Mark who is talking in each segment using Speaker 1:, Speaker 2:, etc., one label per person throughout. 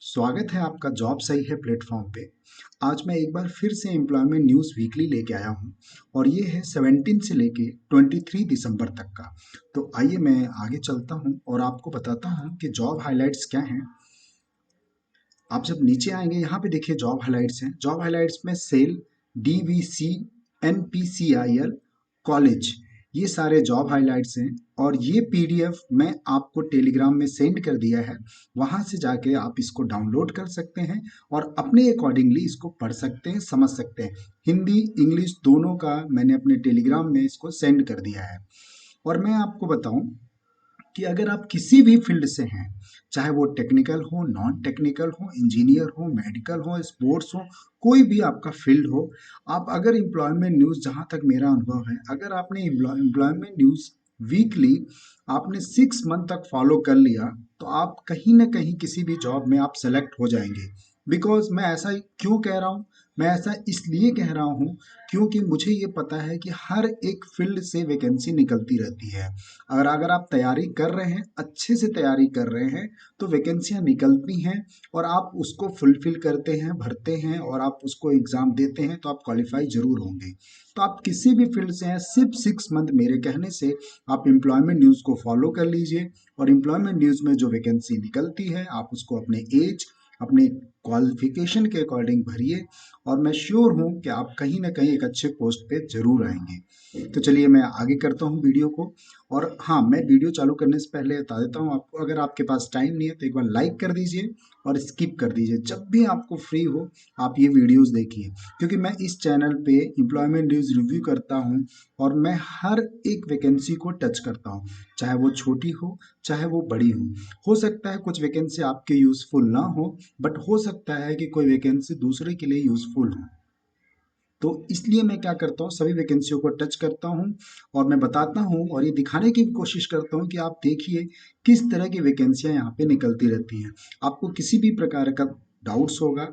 Speaker 1: स्वागत है आपका जॉब सही है प्लेटफॉर्म पे। आज मैं एक बार फिर से एम्प्लॉयमेंट न्यूज़ वीकली लेके आया हूँ और ये है 17 से लेके 23 दिसंबर तक का। तो आइए मैं आगे चलता हूँ और आपको बताता हूँ कि जॉब हाइलाइट्स क्या हैं। आप जब नीचे आएंगे यहाँ पे देखिए जॉब हाइलाइट्स हैं। जॉब हाइलाइट्स में सेल, डीवीसी, एनपीसीआईएल, कॉलेज, ये सारे जॉब हाइलाइट्स हैं और ये पीडीएफ मैं आपको टेलीग्राम में सेंड कर दिया है। वहाँ से जाके आप इसको डाउनलोड कर सकते हैं और अपने अकॉर्डिंगली इसको पढ़ सकते हैं, समझ सकते हैं। हिंदी इंग्लिश दोनों का मैंने अपने टेलीग्राम में इसको सेंड कर दिया है। और मैं आपको बताऊं कि अगर आप किसी भी फील्ड से हैं, चाहे वो टेक्निकल हो, नॉन टेक्निकल हो, इंजीनियर हो, मेडिकल हो, स्पोर्ट्स हो, कोई भी आपका फील्ड हो, आप अगर एम्प्लॉयमेंट न्यूज़, जहाँ तक मेरा अनुभव है, अगर आपने एम्प्लॉयमेंट न्यूज़ वीकली आपने 6 मंथ तक फॉलो कर लिया तो आप कहीं ना कहीं किसी भी जॉब में आप सेलेक्ट हो जाएंगे। बिकॉज मैं ऐसा क्यों कह रहा हूँ, मैं ऐसा इसलिए कह रहा हूँ क्योंकि मुझे ये पता है कि हर एक फील्ड से वैकेंसी निकलती रहती है। अगर अगर आप तैयारी कर रहे हैं, अच्छे से तैयारी कर रहे हैं, तो वैकेंसियां निकलती हैं और आप उसको फुलफिल करते हैं, भरते हैं और आप उसको एग्ज़ाम देते हैं तो आप क्वालिफाई जरूर होंगे। तो आप किसी भी फील्ड से हैं, सिर्फ 6 मंथ मेरे कहने से आप एम्प्लॉयमेंट न्यूज़ को फॉलो कर लीजिए और एम्प्लॉयमेंट न्यूज़ में जो वैकेंसी निकलती है आप उसको अपने एज, अपने क्वालिफिकेशन के अकॉर्डिंग भरिए और मैं श्योर हूँ कि आप कहीं ना कहीं एक अच्छे पोस्ट पे जरूर आएंगे। तो चलिए मैं आगे करता हूँ वीडियो को। और हाँ, मैं वीडियो चालू करने से पहले बता देता हूँ आपको, अगर आपके पास टाइम नहीं है तो एक बार लाइक कर दीजिए और स्किप कर दीजिए। जब भी आपको फ्री हो आप ये वीडियोस देखिए, क्योंकि मैं इस चैनल पे एम्प्लॉयमेंट न्यूज़ रिव्यू करता हूँ और मैं हर एक वैकेंसी को टच करता हूँ, चाहे वो छोटी हो चाहे वो बड़ी हो सकता है कुछ वैकेंसी आपके यूज़फुल ना हो, बट हो सकता है कि कोई वैकेंसी दूसरे के लिए यूज़फुल हो। तो इसलिए मैं क्या करता हूँ, सभी वैकेंसियों को टच करता हूँ और मैं बताता हूँ और ये दिखाने की भी कोशिश करता हूँ कि आप देखिए किस तरह की वैकेंसियाँ यहाँ पे निकलती रहती हैं। आपको किसी भी प्रकार का डाउट्स होगा,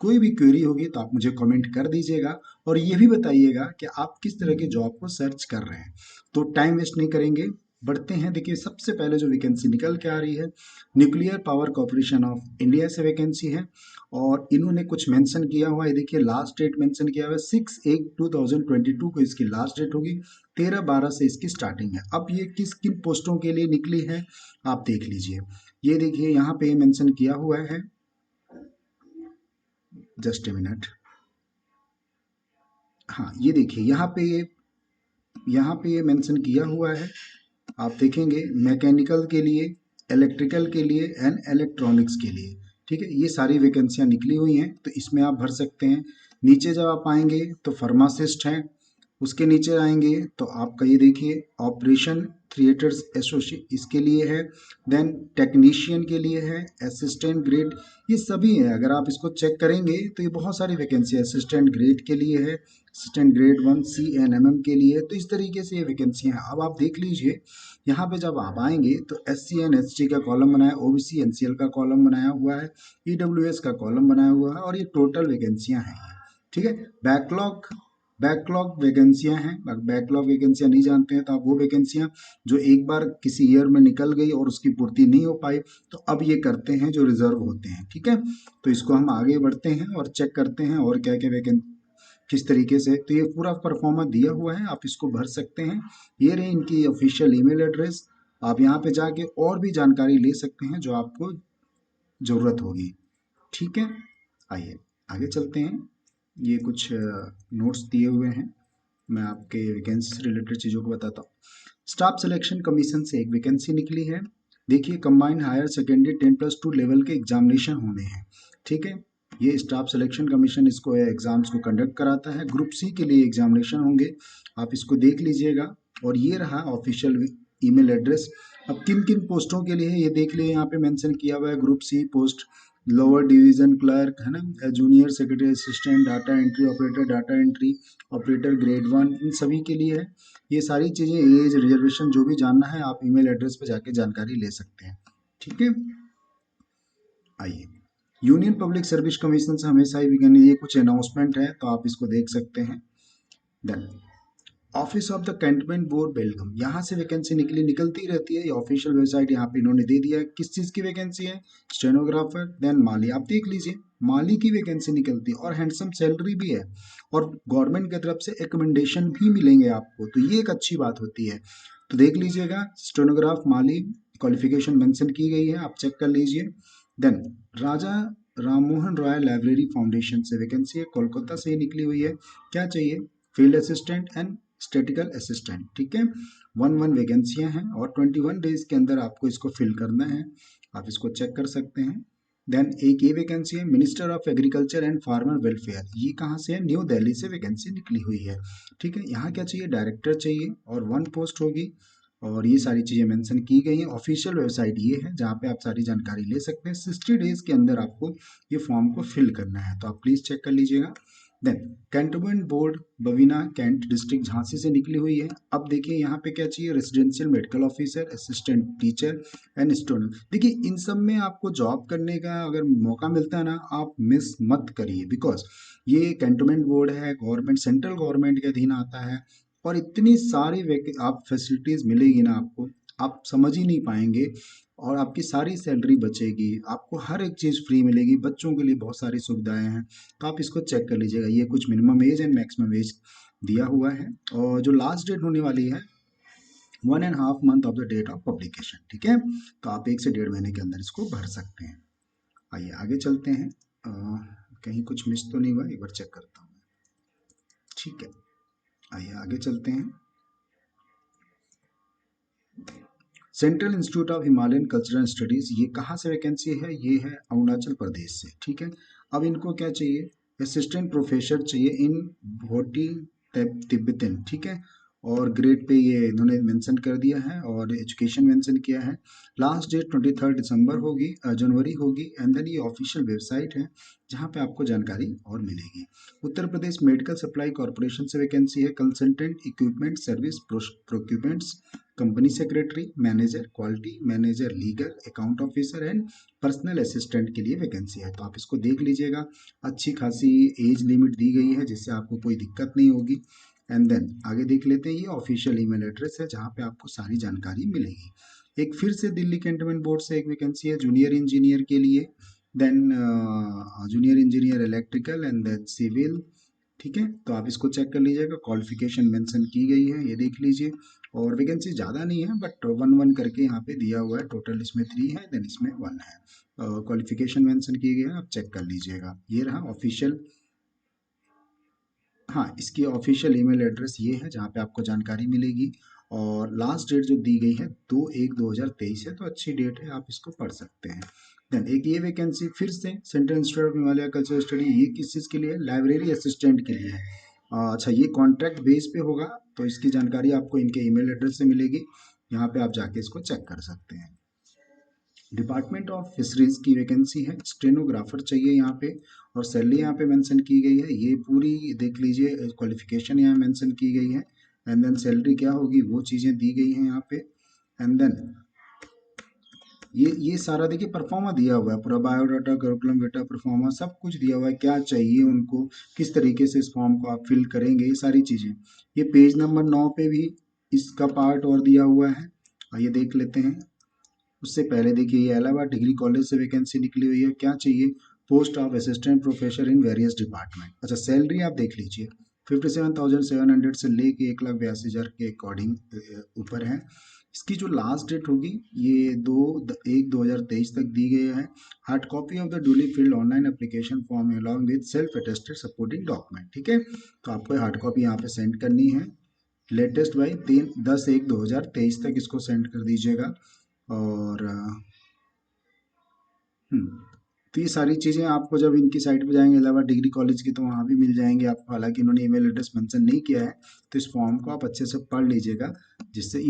Speaker 1: कोई भी क्वेरी होगी तो आप मुझे कमेंट कर दीजिएगा और ये भी बताइएगा कि आप किस तरह के जॉब को सर्च कर रहे हैं। तो टाइम वेस्ट नहीं करेंगे, बढ़ते हैं। देखिए सबसे पहले जो वैकेंसी निकल के आ रही है, nuclear power corporation of India से वैकेंसी है और इन्होंने कुछ मेंशन किया हुआ है। देखिए लास्ट डेट मेंशन किया हुआ है 6/8/2022 को इसकी लास्ट डेट होगी, 13/12 से इसकी स्टार्टिंग है। अब ये किस किन पोस्टों के लिए निकली है आप देख लीजिए। ये देखिए यहाँ पे मेंशन किया हुआ है, जस्ट ए मिनट। हाँ ये देखिए यहाँ पे ये मेंशन किया हुआ है, आप देखेंगे मैकेनिकल के लिए, इलेक्ट्रिकल के लिए एंड इलेक्ट्रॉनिक्स के लिए। ठीक है, ये सारी वैकेंसियाँ निकली हुई हैं तो इसमें आप भर सकते हैं। नीचे जब आप आएंगे तो फार्मासिस्ट हैं, उसके नीचे आएंगे तो आपका ये देखिए ऑपरेशन थिएटर्स एसोसिएट इसके लिए है, देन टेक्नीशियन के लिए है, असिस्टेंट ग्रेड, ये सभी है। अगर आप इसको चेक करेंगे तो ये बहुत सारी वैकेंसी है। असिस्टेंट ग्रेड के लिए है, असिस्टेंट ग्रेड 1 CNMM के लिए है। तो इस तरीके से ये वैकेंसी हैं। अब आप देख लीजिए यहाँ पे जब आप आएंगे तो SC and ST का कॉलम बनाया, OBC NCL का कॉलम बनाया हुआ है, EWS का कॉलम बनाया हुआ है और ये टोटल वैकेंसियाँ हैं। ठीक है, बैकलॉग बैकलॉग वैकेंसियां हैं। बैकलॉग वैकेंसियां नहीं जानते हैं तो आप वो वैकेंसियां जो एक बार किसी ईयर में निकल गई और उसकी पूर्ति नहीं हो पाई, तो अब ये करते हैं जो रिजर्व होते हैं। ठीक है, तो इसको हम आगे बढ़ते हैं और चेक करते हैं और क्या क्या वैकेंसी किस तरीके से। तो ये पूरा परफॉर्मा दिया हुआ है, आप इसको भर सकते हैं। ये रही इनकी ऑफिशियल ईमेल एड्रेस। आप यहाँ पे जाके और भी जानकारी ले सकते हैं जो आपको ज़रूरत होगी। ठीक है, आइए आगे चलते हैं। ये कुछ नोट्स दिए हुए हैं, मैं आपके वैकेंसी से रिलेटेड चीज़ों को बताता हूँ। स्टाफ सिलेक्शन कमीशन से एक वैकेंसी निकली है। देखिए कंबाइंड हायर सेकेंडरी 10+2 लेवल के एग्जामिनेशन होने हैं। ठीक है, ये स्टाफ सिलेक्शन कमीशन इसको एग्जाम्स को कंडक्ट कराता है। ग्रुप सी के लिए एग्जामिनेशन होंगे, आप इसको देख लीजिएगा। और ये रहा ऑफिशियल ईमेल एड्रेस। अब किन किन पोस्टों के लिए है ये देख लिए, यहाँ पे मेंशन किया हुआ है। Group C post lower division clerk है ना, junior secretary assistant, data entry operator, data entry operator grade 1, इन सभी के लिए है। ये सारी चीज़ें, एज, रिजर्वेशन जो भी जानना है आप ईमेल एड्रेस पे जाके जानकारी ले सकते हैं। ठीक है, आइए यूनियन पब्लिक सर्विस कमीशन से हमेशा ही ये कुछ अनाउंसमेंट है तो आप इसको देख सकते हैं। Then office of the cantonment board Belgaum, यहाँ से वैकेंसी निकलती रहती है। ये ऑफिशियल वेबसाइट यहाँ पे इन्होंने दे दिया है। किस चीज़ की वैकेंसी है? स्टेनोग्राफर। देन माली, आप देख लीजिए, माली की वैकेंसी निकलती है और हैंडसम सैलरी भी है और गवर्नमेंट की तरफ से रिकमेंडेशन भी मिलेंगे आपको, तो ये एक अच्छी बात होती है। तो देख लीजिएगा, स्टेनोग्राफ माली, क्वालिफिकेशन मेंशन की गई है, आप चेक कर लीजिए। Then Raja Rammohan Roy library foundation से वैकेंसी है, कोलकाता से ही निकली हुई है। क्या चाहिए? Field assistant and statical assistant, ठीक है। 1 वैकेंसियां हैं और 21 डेज के अंदर आपको इसको फिल करना है, आप इसको चेक कर सकते हैं। देन एक ये वैकेंसी है minister of agriculture and farmer welfare, ये कहाँ से है? न्यू दिल्ली से वैकेंसी निकली हुई है, ठीक है। यहाँ क्या चाहिए? डायरेक्टर चाहिए और 1 पोस्ट होगी और ये सारी चीज़ें मेंशन की गई हैं। ऑफिशियल वेबसाइट ये है जहाँ पे आप सारी जानकारी ले सकते हैं। 60 डेज के अंदर आपको ये फॉर्म को फिल करना है, तो आप प्लीज़ चेक कर लीजिएगा। Then cantonment board Babina cantt district Jhansi से निकली हुई है। अब देखिए यहाँ पे क्या चाहिए? Residential medical officer, assistant teacher and student. देखिए इन सब में आपको जॉब करने का अगर मौका मिलता है ना, आप मिस मत करिए, बिकॉज ये कैंटोनमेंट बोर्ड है, गवर्नमेंट, सेंट्रल गवर्नमेंट के अधीन आता है और इतनी सारी आप फैसिलिटीज मिलेगी ना आपको, आप समझ ही नहीं पाएंगे। और आपकी सारी सैलरी बचेगी, आपको हर एक चीज़ फ्री मिलेगी, बच्चों के लिए बहुत सारी सुविधाएं हैं। तो आप इसको चेक कर लीजिएगा, ये कुछ minimum age and maximum age दिया हुआ है और जो लास्ट डेट होने वाली है 1.5 month of the date of publication, ठीक है। तो आप 1 से 1.5 महीने के अंदर इसको भर सकते हैं। आइए आगे चलते हैं। कहीं कुछ मिस तो नहीं हुआ, एक बार चेक करता हूँ, ठीक है। आइए आगे चलते हैं। Central institute of Himalayan cultural studies, ये कहाँ से वैकेंसी है? ये है अरुणाचल प्रदेश से, ठीक है। अब इनको क्या चाहिए? असिस्टेंट प्रोफेसर चाहिए इन भोटी तिब्बतन, ठीक है। और ग्रेड पे ये इन्होंने मेंशन कर दिया है और एजुकेशन मेंशन किया है। लास्ट डेट 23 दिसंबर होगी, जनवरी होगी। एंड देन ये ऑफिशियल वेबसाइट है जहाँ पे आपको जानकारी और मिलेगी। Uttar Pradesh medical supply corporation से वैकेंसी है, consultant equipment service procurements, company secretary, manager quality, manager legal, account officer and personal assistant के लिए वैकेंसी है। तो आप इसको देख लीजिएगा, अच्छी खासी एज लिमिट दी गई है जिससे आपको कोई दिक्कत नहीं होगी। एंड देन आगे देख लेते हैं, ये ऑफिशियल ईमेल एड्रेस है जहाँ पे आपको सारी जानकारी मिलेगी। एक फिर से दिल्ली कैंटोनमेंट बोर्ड से एक वैकेंसी है जूनियर इंजीनियर के लिए। Then junior engineer electrical and then civil, ठीक है। तो आप इसको चेक कर लीजिएगा, क्वालिफिकेशन मेंशन की गई है, ये देख लीजिए। और वैकेंसी ज़्यादा नहीं है बट 1 1 करके यहाँ पे दिया हुआ है, टोटल इसमें 3 है, देन इसमें 1 है। क्वालिफिकेशन मेंशन की गई है, आप चेक कर लीजिएगा। ये रहा ऑफिशियल, हाँ, इसकी ऑफिशियल ईमेल एड्रेस ये है जहाँ पे आपको जानकारी मिलेगी। और लास्ट डेट जो दी गई है 2/1/2023 है, तो अच्छी डेट है, आप इसको पढ़ सकते हैं। देन एक ये वैकेंसी फिर से central institute of Himalaya culture study, ये किस चीज़ के लिए? लाइब्रेरी असिस्टेंट के लिए है। अच्छा, ये कॉन्ट्रैक्ट बेस पे होगा, तो इसकी जानकारी आपको इनके ईमेल एड्रेस से मिलेगी, यहाँ पे आप जाके इसको चेक कर सकते हैं। डिपार्टमेंट ऑफ फिशरीज की वैकेंसी है, स्टेनोग्राफर चाहिए यहाँ पे और सैलरी यहाँ पे मेंशन की गई है, ये पूरी देख लीजिए। क्वालिफिकेशन यहाँ मेंशन की गई है एंड देन सैलरी क्या होगी वो चीज़ें दी गई हैं यहाँ पे। एंड देन ये सारा देखिए परफॉर्मा दिया हुआ है, पूरा बायोडाटा, करिकुलम डेटा, परफॉर्मा सब कुछ दिया हुआ है, क्या चाहिए उनको, किस तरीके से इस फॉर्म को आप फिल करेंगे, ये सारी चीज़ें। ये पेज नंबर 9 पे भी इसका पार्ट और दिया हुआ है, आइए देख लेते हैं। उससे पहले देखिए, ये इलाहाबाद डिग्री कॉलेज से वैकेंसी निकली हुई है, क्या चाहिए? Post of assistant professor in various department. अच्छा, सैलरी आप देख लीजिए, 57,700 से लेके 1,82,000 के अकॉर्डिंग ऊपर है। इसकी जो लास्ट डेट होगी ये 2/1/2023 तक दी गई है। Hard copy of the duly field online application form along with self attested supporting document, ठीक है। तो आपको हार्ड कॉपी यहाँ पे सेंड करनी है, लेटेस्ट बाई 10/1/2023 तक इसको सेंड कर दीजिएगा। और तो ये सारी चीज़ें आपको जब इनकी साइट पे जाएंगे इलाहाबाद डिग्री कॉलेज की, तो वहाँ भी मिल जाएंगे आपको। हालांकि इन्होंने ईमेल एड्रेस मेंशन नहीं किया है, तो इस फॉर्म को आप अच्छे से पढ़ लीजिएगा, जिससे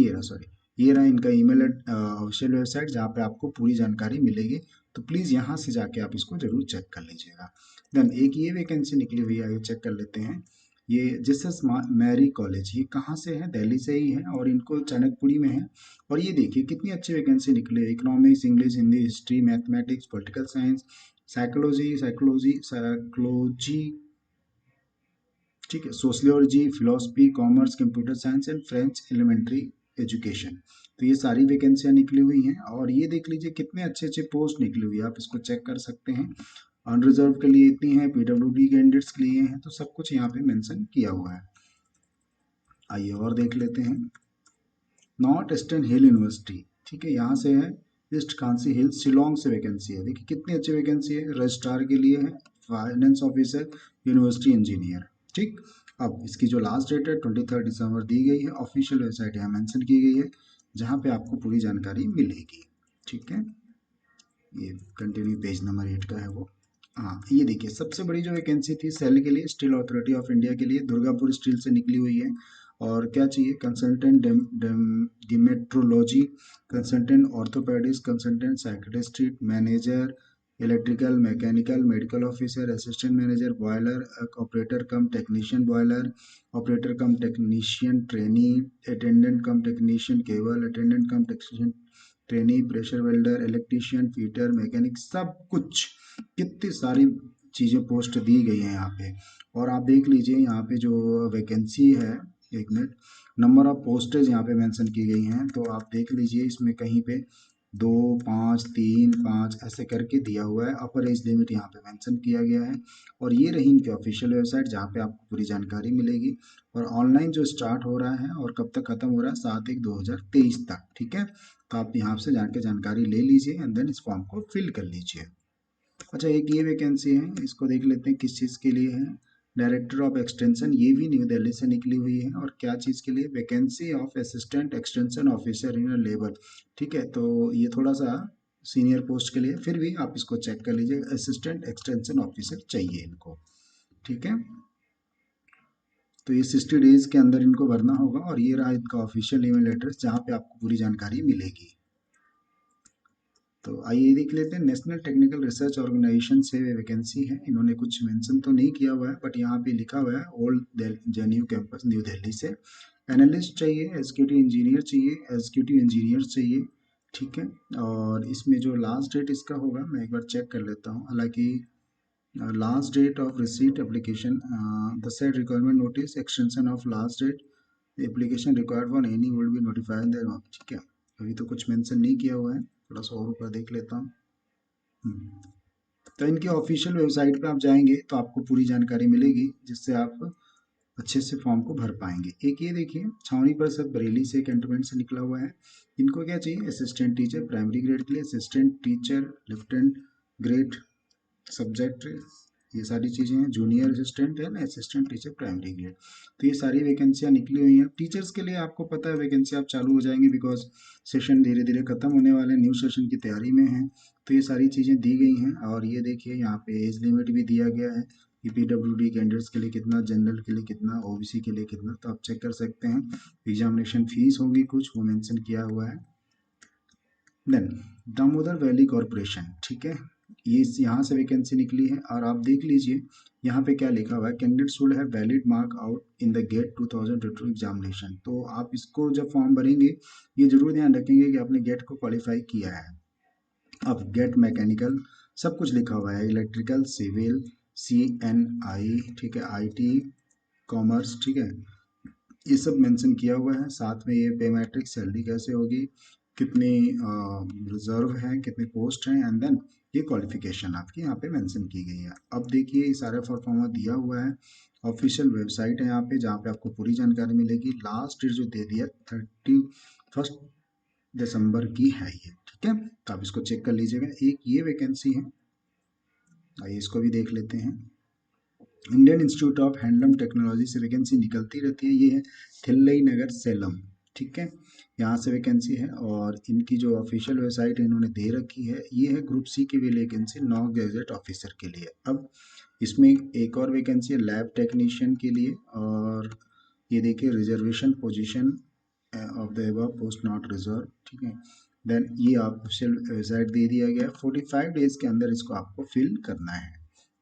Speaker 1: ये रहा इनका ईमेल ऑफिशियल वेबसाइट जहाँ पे आपको पूरी जानकारी मिलेगी। तो प्लीज़ यहाँ से जाके आप इसको ज़रूर चेक कर लीजिएगा। देन एक ये वैकेंसी निकली हुई है, ये चेक कर लेते हैं। ये जीसस मैरी कॉलेज, ये कहाँ से है? दिल्ली से ही है और इनको चाणक्यपुरी में है। और ये देखिए कितनी अच्छी वैकेंसी निकली है, economics, English, Hindi, history, mathematics, political science, psychology, ठीक है, sociology, philosophy, commerce, computer science and French elementary education. तो ये सारी वैकेंसियां निकली हुई हैं और ये देख लीजिए कितने अच्छे अच्छे पोस्ट निकली हुई है, आप इसको चेक कर सकते हैं। अनरिजर्व के लिए इतनी है, पीडब्ल्यूडी कैंडिडेट्स के लिए हैं, तो सब कुछ यहाँ पे मेंशन किया हुआ है। आइए और देख लेते हैं। नॉर्थ ईस्टर्न हिल यूनिवर्सिटी, ठीक है, यहाँ से है ईस्ट खांसी हिल, शिलोंग से वैकेंसी है। देखिए कितनी अच्छी वैकेंसी है, रजिस्ट्रार के लिए है, फाइनेंस ऑफिसर, यूनिवर्सिटी इंजीनियर। ठीक, अब इसकी जो लास्ट डेट है 23 दिसंबर दी गई है, ऑफिशियल वेबसाइट यहाँ मेंशन की गई है जहाँ पे आपको पूरी जानकारी मिलेगी। ठीक है, ये कंटिन्यू पेज नंबर 8 का है वो। हाँ, ये देखिए सबसे बड़ी जो वैकेंसी थी सेल के लिए, स्टील अथॉरिटी ऑफ इंडिया के लिए, दुर्गापुर स्टील से निकली हुई है। और क्या चाहिए, consultant dermatology, consultant orthopaedics, consultant psychiatrist, manager electrical mechanical, medical officer, assistant manager boiler, operator cum technician boiler, operator cum technician trainee, attendant cum technician cable, attendant cum technician trainee, pressure welder, electrician, fitter, mechanic, सब कुछ। कितनी सारी चीज़ें post दी गई हैं यहाँ पे। और आप देख लीजिए यहाँ पे जो वैकेंसी है, एक मिनट, नंबर ऑफ पोस्टेज यहाँ पे मेंशन की गई हैं, तो आप देख लीजिए इसमें कहीं पे 2, 5, 3, 5 ऐसे करके दिया हुआ है। अपर एज लिमिट यहाँ पे मेंशन किया गया है। और ये रही इनकी ऑफिशियल वेबसाइट जहाँ पे आपको पूरी जानकारी मिलेगी। और ऑनलाइन जो स्टार्ट हो रहा है और कब तक खत्म हो रहा है, 7/1/2023 तक। ठीक है, तो आप यहाँ से जाके जानकारी ले लीजिए एंड देन इस फॉर्म को फिल कर लीजिए। अच्छा, एक ये वैकेंसी है, इसको देख लेते हैं किस चीज़ के लिए है। डायरेक्टर ऑफ एक्सटेंशन, ये भी न्यू दिल्ली से निकली हुई है। और क्या चीज़ के लिए, vacancy of assistant extension officer in labour. ठीक है, तो ये थोड़ा सा सीनियर पोस्ट के लिए, फिर भी आप इसको चेक कर लीजिए, असिस्टेंट एक्सटेंशन ऑफिसर चाहिए इनको। ठीक है, तो ये 60 डेज के अंदर इनको भरना होगा। और ये रहा इनका ऑफिशियल ईमेल एड्रेस जहाँ पे आपको पूरी जानकारी मिलेगी। तो आइए देख लेते हैं, नेशनल टेक्निकल रिसर्च ऑर्गेनाइजेशन से वैकेंसी है। इन्होंने कुछ मेंशन तो नहीं किया हुआ है बट यहाँ पे लिखा हुआ है old JNU campus new Delhi से। एनालिस्ट चाहिए, एग्जीक्यूटिव इंजीनियर चाहिए, एग्जीक्यूटिव इंजीनियर चाहिए। ठीक है, और इसमें जो लास्ट डेट इसका होगा मैं एक बार चेक कर लेता हूँ। हालांकि last date of receipt application, the set requirement notice extension of last date application required for any will be notified. ठीक है, अभी तो कुछ मेंशन नहीं किया हुआ है, थोड़ा सा और ऊपर देख लेता हूँ। तो इनकी ऑफिशियल वेबसाइट पे आप जाएंगे तो आपको पूरी जानकारी मिलेगी जिससे आप अच्छे से फॉर्म को भर पाएंगे। एक ये देखिए, छावनी परिषद बरेली से कैंटोनमेंट से निकला हुआ है। इनको क्या चाहिए, असिस्टेंट टीचर प्राइमरी ग्रेड के लिए, assistant teacher lieutenant grade subject, ये सारी चीज़ें हैं। जूनियर असिस्टेंट है ना, असिस्टेंट टीचर प्राइमरी ग्रेड। तो ये सारी वैकेंसियाँ निकली हुई हैं। टीचर्स के लिए आपको पता है वैकेंसी आप चालू हो जाएंगी बिकॉज सेशन धीरे धीरे खत्म होने वाले हैं, न्यू सेशन की तैयारी में है। तो ये सारी चीज़ें दी गई हैं। और ये देखिए यहाँ पे एज लिमिट भी दिया गया है कि पीडब्ल्यूडी कैंडिडेट्स के लिए कितना, जनरल के लिए कितना, ओबीसी के लिए कितना, तो आप चेक कर सकते हैं। एग्जामिनेशन फीस होगी कुछ, वो मेंशन किया हुआ है। देन दामोदर वैली कॉरपोरेशन, ठीक है, ये यहाँ से वैकेंसी निकली है। और आप देख लीजिए यहाँ पे क्या लिखा हुआ है, candidate should have valid mark out in the GATE 2022 examination. तो आप इसको जब फॉर्म भरेंगे ये जरूर ध्यान रखेंगे कि आपने गेट को क्वालिफाई किया है। अब गेट मैकेनिकल सब कुछ लिखा हुआ है, इलेक्ट्रिकल, सिविल, CNI, ठीक है, IT, कॉमर्स, ठीक है, ये सब मेंशन किया हुआ है। साथ में ये पे मैट्रिक्स, सैलरी कैसे होगी, कितनी रिजर्व है, कितने पोस्ट हैं, एंड देन ये क्वालिफिकेशन आपकी यहाँ पे मेंशन की गई है। अब देखिए ये सारा फॉर्मूला दिया हुआ है, ऑफिशियल वेबसाइट है यहाँ पे जहाँ पे आपको पूरी जानकारी मिलेगी। लास्ट डेट जो दे दिया 31 दिसंबर की है ये। ठीक है, तो आप इसको चेक कर लीजिएगा। एक ये वैकेंसी है, आइए इसको भी देख लेते हैं। Indian institute of handloom technology से वैकेंसी निकलती रहती है, ये है थिल्लई नगर सेलम। ठीक है, यहाँ से वैकेंसी है। और इनकी जो ऑफिशियल वेबसाइट है इन्होंने दे रखी है, ये है ग्रुप सी की भी वैकेंसी, 9 गैजेट ऑफिसर के लिए। अब इसमें एक और वैकेंसी है लैब टेक्नीशियन के लिए। और ये देखिए reservation position of the above post not reserve. ठीक है, देन ये ऑफिशियल वेबसाइट दे दिया गया, 45 डेज के अंदर इसको आपको फिल करना है।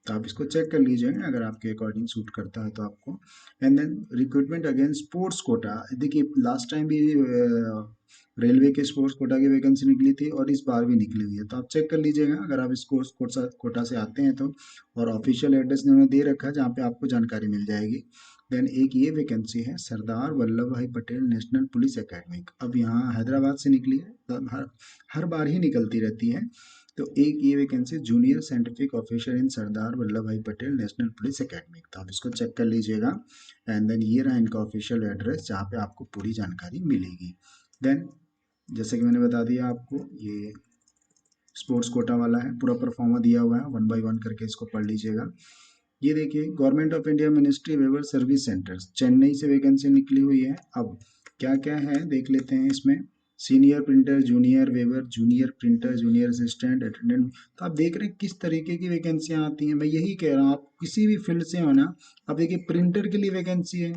Speaker 1: तो आप इसको चेक कर लीजिएगा अगर आपके अकॉर्डिंग सूट करता है तो आपको। And then recruitment against sports quota, देखिए लास्ट टाइम भी रेलवे के स्पोर्ट्स कोटा की वैकेंसी निकली थी और इस बार भी निकली हुई है, तो आप चेक कर लीजिएगा अगर आप स्पोर्ट्स कोटा से आते हैं तो। और ऑफिशियल एड्रेस इन्होंने दे रखा है जहाँ पे आपको जानकारी मिल जाएगी। देन एक ये वैकेंसी है सरदार Vallabh Bhai Patel national police academy, अब यहाँ हैदराबाद से निकली है, तो हर बार ही निकलती रहती है। तो एक ये vacancy junior scientific officer in Sardar Vallabh Bhai Patel national police academy, तो आप इसको चेक कर लीजिएगा। एंड देन ये रहा इनका ऑफिशियल एड्रेस जहाँ पे आपको पूरी जानकारी मिलेगी। देन जैसे कि मैंने बता दिया आपको, ये स्पोर्ट्स कोटा वाला है, पूरा परफॉर्मा दिया हुआ है, 1 बाय 1 करके इसको पढ़ लीजिएगा। ये देखिए government of India ministry weaver service centres Chennai से वैकेंसी निकली हुई है। अब क्या क्या है देख लेते हैं इसमें। Senior printer, junior weaver, junior printer, junior assistant, attendant. तो आप देख रहे हैं किस तरीके की वैकेंसियां आती हैं। मैं यही कह रहा हूँ आप किसी भी फील्ड से हो ना, अब देखिए प्रिंटर के लिए वैकेंसी है,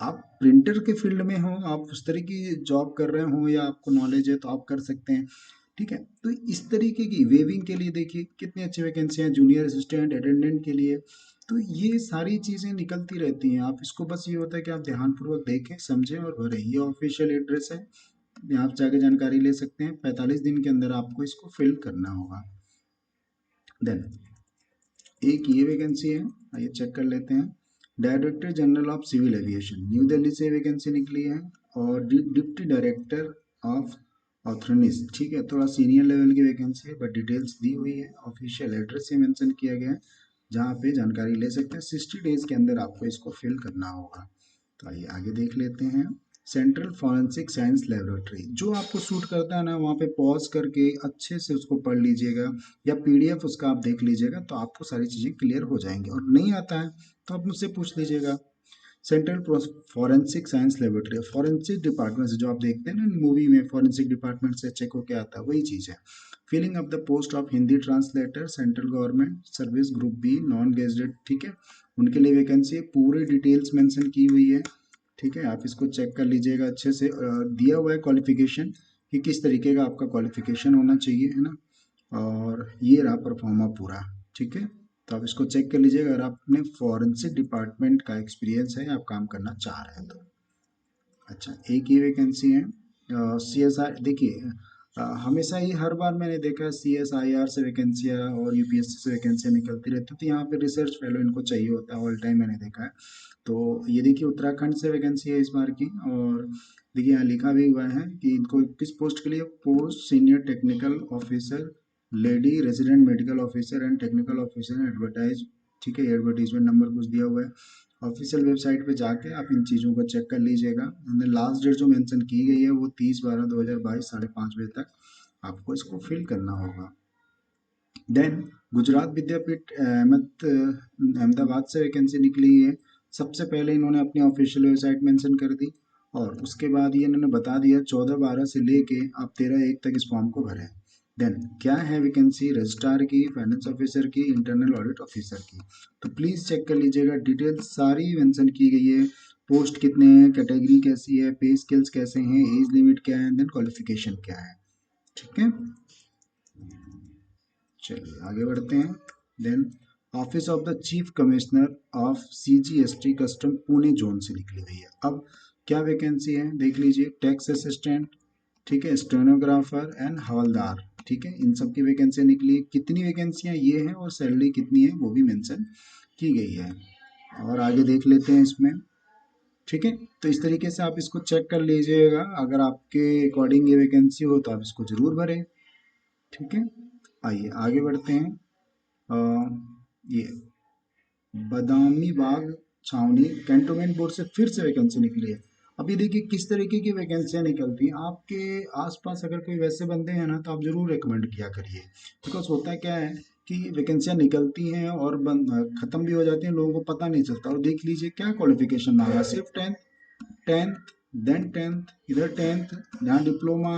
Speaker 1: आप प्रिंटर के फील्ड में हो, आप उस तरह की जॉब कर रहे हो या आपको नॉलेज है तो आप कर सकते हैं। ठीक है, तो इस तरीके की वेविंग के लिए देखिए कितनी अच्छी वैकेंसी हैं, जूनियर असिस्टेंट, अटेंडेंट के लिए। तो ये सारी चीज़ें निकलती रहती हैं, आप इसको बस ये होता है कि आप ध्यानपूर्वक देखें, समझें और भरें। ये ऑफिशियल एड्रेस है, यहाँ आप जाके जानकारी ले सकते हैं। 45 दिन के अंदर आपको इसको फिल करना होगा। देन एक ये वैकेंसी है, आइए चेक कर लेते हैं। Director general of civil aviation, new Delhi से वैकेंसी निकली है। और डिप्टी डायरेक्टर ऑफ ऑथरनिस, ठीक है, थोड़ा सीनियर लेवल की वैकेंसी है बट डिटेल्स दी हुई है, ऑफिशियल एड्रेस से मेंशन किया गया है जहाँ पे जानकारी ले सकते हैं। 60 डेज के अंदर आपको इसको फिल करना होगा। तो आइए आगे देख लेते हैं। सेंट्रल फॉरेंसिक साइंस लेबोरेटरी, जो आपको सूट करता है ना वहाँ पे पॉज करके अच्छे से उसको पढ़ लीजिएगा या पीडीएफ उसका आप देख लीजिएगा, तो आपको सारी चीज़ें क्लियर हो जाएंगी। और नहीं आता है तो आप मुझसे पूछ लीजिएगा। Central forensic science laboratory, forensic department से जो आप देखते हैं ना मूवी में, फॉरेंसिक डिपार्टमेंट से चेक होके आता है, वही चीज़ है। Filling up the post of Hindi translator, central government service group B, non gazetted, ठीक है, उनके लिए वैकेंसी है, पूरी डिटेल्स मेंशन की हुई है। ठीक है, आप इसको चेक कर लीजिएगा अच्छे से। दिया हुआ है क्वालिफिकेशन कि किस तरीके का आपका क्वालिफिकेशन होना चाहिए, है ना। और ये रहा परफॉर्मा पूरा, ठीक है। तो आप इसको चेक कर लीजिएगा अगर आपने फॉरेंसिक डिपार्टमेंट का एक्सपीरियंस है, आप काम करना चाह रहे हैं तो। अच्छा, एक ही वैकेंसी है सी एस आई, देखिए हमेशा ही हर बार मैंने देखा सी एस आई आर से वैकेंसियाँ और यूपीएससी से वैकेंसियाँ निकलती रहती, तो यहाँ पे रिसर्च फेलो इनको चाहिए होता है ऑल टाइम, मैंने देखा है। तो ये देखिए उत्तराखंड से वैकेंसी है इस बार की। और देखिए यहाँ लिखा भी हुआ है कि इनको किस पोस्ट के लिए, post senior technical officer, lady resident medical officer and technical officer advertise, ठीक है, एडवर्टीजमेंट नंबर कुछ दिया हुआ है। ऑफिशियल वेबसाइट पे जाके आप इन चीज़ों को चेक कर लीजिएगा। लास्ट डेट जो मेंशन की गई है वो 30/12/2022 5:30 तक आपको इसको फिल करना होगा। देन गुजरात विद्यापीठ अहमदाबाद से वैकेंसी निकली है। सबसे पहले इन्होंने अपनी ऑफिशियल वेबसाइट मेंशन कर दी और उसके बाद ये इन्होंने बता दिया 14/12 से लेके आप 13/1 तक इस फॉर्म को भरें। देन क्या है वैकेंसी, रजिस्ट्रार की, फाइनेंस ऑफिसर की, इंटरनल ऑडिट ऑफिसर की। तो प्लीज़ चेक कर लीजिएगा, डिटेल्स सारी मेंशन की गई है। पोस्ट कितने हैं, कैटेगरी कैसी है, पे स्केल्स कैसे हैं, एज लिमिट क्या है, देन क्वालिफिकेशन क्या है। ठीक है, चलिए आगे बढ़ते हैं। Then office of the chief commissioner of CGST custom Pune zone से निकली हुई है। अब क्या वैकेंसी है देख लीजिए, टैक्स असिस्टेंट, ठीक है, स्टेनोग्राफर एंड हवलदार, ठीक है, इन सब की वैकेंसी निकली है। कितनी वैकेंसियां ये हैं और सैलरी कितनी है वो भी मेंशन की गई है। और आगे देख लेते हैं इसमें, ठीक है। तो इस तरीके से आप इसको चेक कर लीजिएगा, अगर आपके अकॉर्डिंग ये वैकेंसी हो तो आप इसको ज़रूर भरें। ठीक है, आइए आगे बढ़ते हैं। ये बदामी बाग छावनी कैंटोनमेंट बोर्ड से फिर से वैकेंसी निकली है। अभी देखिए किस तरीके की वैकेंसियां निकलती हैं, आपके आसपास अगर कोई वैसे बंदे हैं ना तो आप जरूर रिकमेंड किया करिए। बिकॉज होता क्या है कि वैकेंसियां निकलती हैं और ख़त्म भी हो जाती हैं, लोगों को पता नहीं चलता। और देख लीजिए क्या क्वालिफिकेशन मांगा, सिर्फ 10th, देन 10th, इधर 10th, यहाँ डिप्लोमा,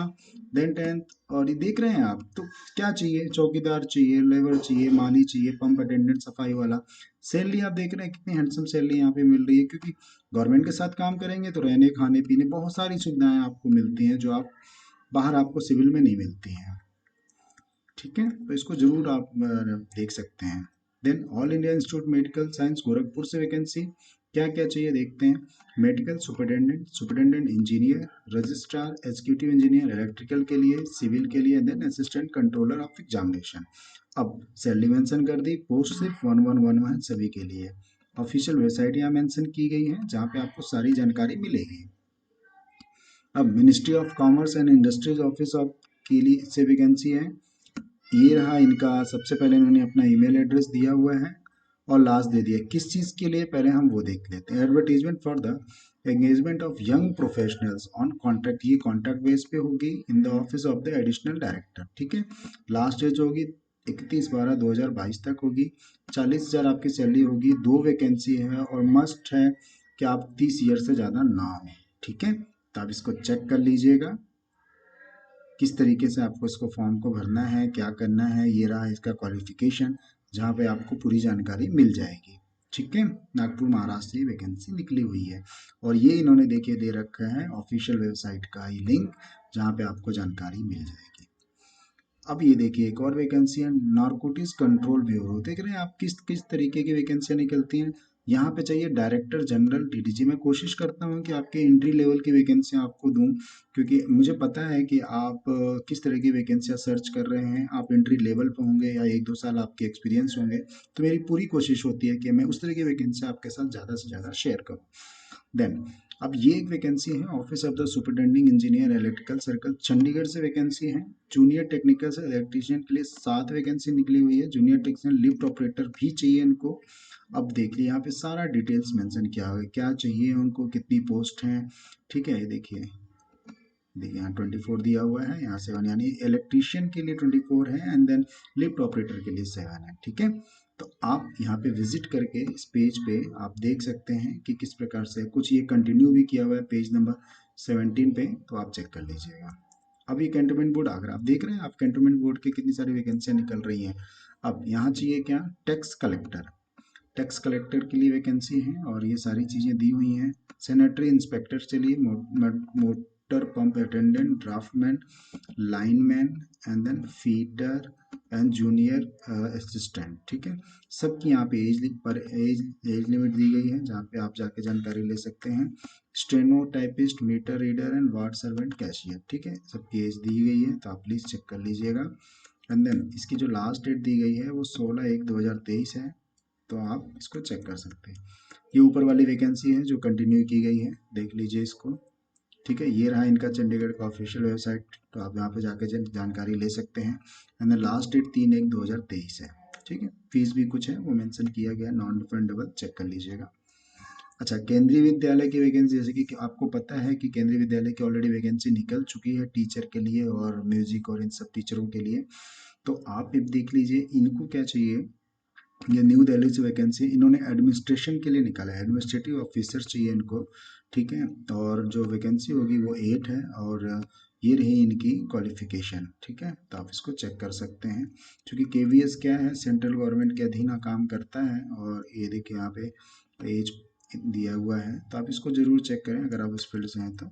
Speaker 1: देन 10th। और ये देख रहे हैं आप, तो क्या चाहिए, चौकीदार चाहिए, लेबर चाहिए, माली चाहिए, पंप अटेंडेंट, सफाई वाला। सैलरी आप देख रहे हैं कितनी हैंडसम सैलरी यहाँ पे मिल रही है, क्योंकि गवर्नमेंट के साथ काम करेंगे तो रहने खाने पीने बहुत सारी सुविधाएं आपको मिलती हैं जो आप बाहर आपको सिविल में नहीं मिलती हैं। ठीक है, तो इसको जरूर आप देख सकते हैं। Then all India institute medical science Gorakhpur से वैकेंसी। क्या क्या चाहिए देखते हैं। Medical superintendent, superintendent engineer, registrar, executive engineer electrical के लिए, सिविल के लिए, then assistant controller of examination. अब सैलरी मेंशन कर दी, पोस्ट सिर्फ 1111 है सभी के लिए। ऑफिशियल वेबसाइट यहाँ मेंशन की गई है जहाँ पे आपको सारी जानकारी मिलेगी। अब ministry of commerce and industries office of के लिए से वैकेंसी है। ये रहा इनका, सबसे पहले इन्होंने अपना ईमेल एड्रेस दिया हुआ है और लास्ट दे दिया। किस चीज़ के लिए पहले हम वो देख लेते हैं। Advertisement for the engagement of young professionals on contract, ये कॉन्ट्रैक्ट बेस पे होगी in the office of the additional director. ठीक है, लास्ट एज होगी 31/12/2022 तक होगी। 40,000 आपकी सैलरी होगी। 2 वैकेंसी है और मस्ट है कि आप 30 ईयर से ज़्यादा ना हो। ठीक है, तो आप इसको चेक कर लीजिएगा किस तरीके से आपको इसको फॉर्म को भरना है, क्या करना है। ये रहा इसका क्वालिफिकेशन जहाँ पे आपको पूरी जानकारी मिल जाएगी। ठीक है, नागपुर महाराष्ट्र से वैकेंसी निकली हुई है और ये इन्होंने देखिए दे रखा है ऑफिशियल वेबसाइट का ही लिंक जहाँ पे आपको जानकारी मिल जाएगी। अब ये देखिए एक और वैकेंसी है नारकोटिक्स कंट्रोल ब्यूरो। देख रहे हैं आप किस किस तरीके की वैकेंसियाँ निकलती हैं। यहाँ पे चाहिए डायरेक्टर जनरल डीडीजी। मैं कोशिश करता हूँ कि आपके एंट्री लेवल की वैकेंसियाँ आपको दूँ, क्योंकि मुझे पता है कि आप किस तरह की वैकेंसियाँ सर्च कर रहे हैं। आप एंट्री लेवल पर होंगे या 1-2 साल आपके एक्सपीरियंस होंगे, तो मेरी पूरी कोशिश होती है कि मैं उस तरह की वैकेंसी आपके साथ ज़्यादा से ज़्यादा शेयर करूँ। देन अब ये एक वैकेंसी है office of the superintending engineer electrical circle, Chandigarh से वैकेंसी है। जूनियर टेक्निकल से इलेक्ट्रीशियन के लिए 7 वैकेंसी निकली हुई है। जूनियर टेक्निशियन लिफ्ट ऑपरेटर भी चाहिए इनको। अब देख लिया यहाँ पे सारा डिटेल्स मेंशन किया हुआ है, क्या चाहिए उनको, कितनी पोस्ट हैं। ठीक है, ये देखिए देखिए यहाँ 24 दिया हुआ है, यहाँ 7, यानी इलेक्ट्रीशियन के लिए 24 है एंड देन लिफ्ट ऑपरेटर के लिए 7 है। ठीक है, तो आप यहाँ पे विजिट करके इस पेज पे आप देख सकते हैं कि किस प्रकार से कुछ ये कंटिन्यू भी किया हुआ है पेज नंबर 17 पे, तो आप चेक कर लीजिएगा। अब ये कैंटोनमेंट बोर्ड अगर आप देख रहे हैं, आप कैंटोनमेंट बोर्ड की कितनी सारी वैकेंसियाँ निकल रही हैं। अब यहाँ चाहिए क्या, टैक्स कलेक्टर। टैक्स कलेक्टर के लिए वैकेंसी है और ये सारी चीज़ें दी हुई हैं। सैनिटरी इंस्पेक्टर के लिए motor pump attendant, draftman, lineman and then feeder and junior assistant. ठीक है, सबकी यहाँ पे एज लिमिट दी गई है जहाँ पे आप जाके जानकारी ले सकते हैं। Steno typist, meter reader and ward servant, cashier. ठीक है, सबकी एज दी गई है तो आप प्लीज़ चेक कर लीजिएगा। एंड देन इसकी जो लास्ट डेट दी गई है वो 16/1/2023 है, तो आप इसको चेक कर सकते हैं। ये ऊपर वाली वैकेंसी है जो कंटिन्यू की गई है, देख लीजिए इसको। ठीक है, ये रहा इनका चंडीगढ़ का ऑफिशियल वेबसाइट, तो आप यहाँ पे जाकर जानकारी ले सकते हैं। एंड लास्ट डेट 3/1/2023 है। ठीक है, फीस भी कुछ है वो मेंशन किया गया, नॉन रिफंडेबल, चेक कर लीजिएगा। अच्छा, केंद्रीय विद्यालय की वैकेंसी, जैसे कि आपको पता है कि केंद्रीय विद्यालय की ऑलरेडी वैकेंसी निकल चुकी है टीचर के लिए और म्यूजिक और इन सब टीचरों के लिए। तो आप देख लीजिए इनको क्या चाहिए। ये न्यू दिल्ली से वैकेंसी इन्होंने एडमिनिस्ट्रेशन के लिए निकाला है, एडमिनिस्ट्रेटिव ऑफिसर चाहिए इनको। ठीक है, और जो वैकेंसी होगी वो 8 है और ये रही इनकी क्वालिफिकेशन। ठीक है, तो आप इसको चेक कर सकते हैं। क्योंकि केवीएस क्या है, सेंट्रल गवर्नमेंट के अधीन काम करता है और ये देखिए यहाँ पे एज दिया हुआ है, तो आप इसको ज़रूर चेक करें अगर आप इस फील्ड से हैं तो।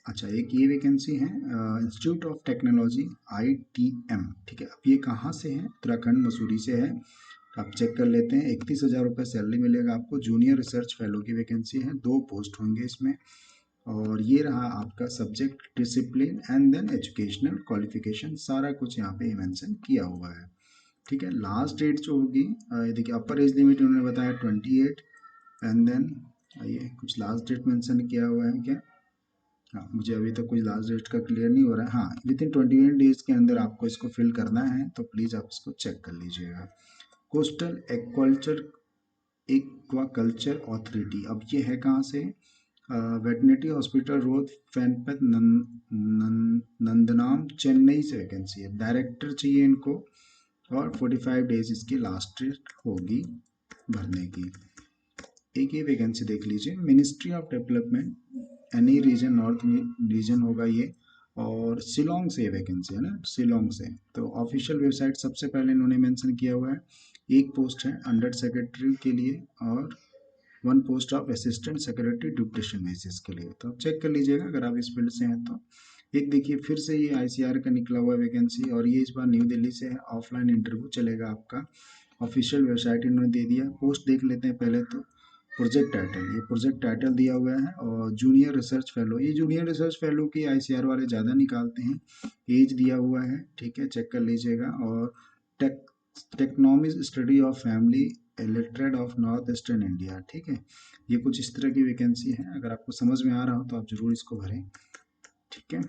Speaker 1: अच्छा, एक ये वैकेंसी है इंस्टीट्यूट ऑफ टेक्नोलॉजी ITM। ठीक है, अब ये कहाँ से है, उत्तराखंड मसूरी से है। तो आप चेक कर लेते हैं। 31,000 रुपये सैलरी मिलेगा आपको। जूनियर रिसर्च फेलो की वैकेंसी है, 2 पोस्ट होंगे इसमें। और ये रहा आपका subject, discipline and then educational qualification, सारा कुछ यहाँ पे मेंशन किया हुआ है। ठीक है, लास्ट डेट जो होगी देखिए अपर एज लिमिट उन्होंने बताया 28 एंड देन ये कुछ लास्ट डेट मेंशन किया हुआ है क्या। हाँ, मुझे अभी तक कुछ लास्ट डेट का क्लियर नहीं हो रहा है। हाँ, विद इन 28 डेज के अंदर आपको इसको फिल करना है, तो प्लीज़ आप इसको चेक कर लीजिएगा। कोस्टल एक्वाकल्चर अथॉरिटी, अब ये है कहाँ से, वेटनरी हॉस्पिटल रोड, फैनपत नंदनाम, चेन्नई से वैकेंसी है। डायरेक्टर चाहिए इनको और 45 डेज इसकी लास्ट डेट होगी भरने की। एक ये वैकेंसी देख लीजिए, ministry of development any region, north region होगा ये, और शिलोंग से वैकेंसी है ना, शिलोंग से। तो ऑफिशियल वेबसाइट सबसे पहले इन्होंने मेंशन किया हुआ है। एक पोस्ट है अंडर सेक्रेटरी के लिए और 1 post of assistant secretary deputation basis के लिए, तो आप चेक कर लीजिएगा अगर आप इस फील्ड से हैं तो। एक देखिए फिर से ये ICR का निकला हुआ वैकेंसी और ये इस बार न्यू दिल्ली से है, ऑफलाइन इंटरव्यू चलेगा आपका ऑफिशियल वेबसाइट इन्होंने दे दिया। पोस्ट देख लेते हैं पहले तो। प्रोजेक्ट टाइटल, ये प्रोजेक्ट टाइटल दिया हुआ है। और जूनियर रिसर्च फेलो, ये जूनियर रिसर्च फेलो की आईसीआर वाले ज़्यादा निकालते हैं। एज दिया हुआ है, ठीक है, चेक कर लीजिएगा। और tech technomic study of family illiterate of north eastern India, ठीक है। ये कुछ इस तरह की वैकेंसी है। अगर आपको समझ में आ रहा हो तो आप जरूर इसको भरें, ठीक है।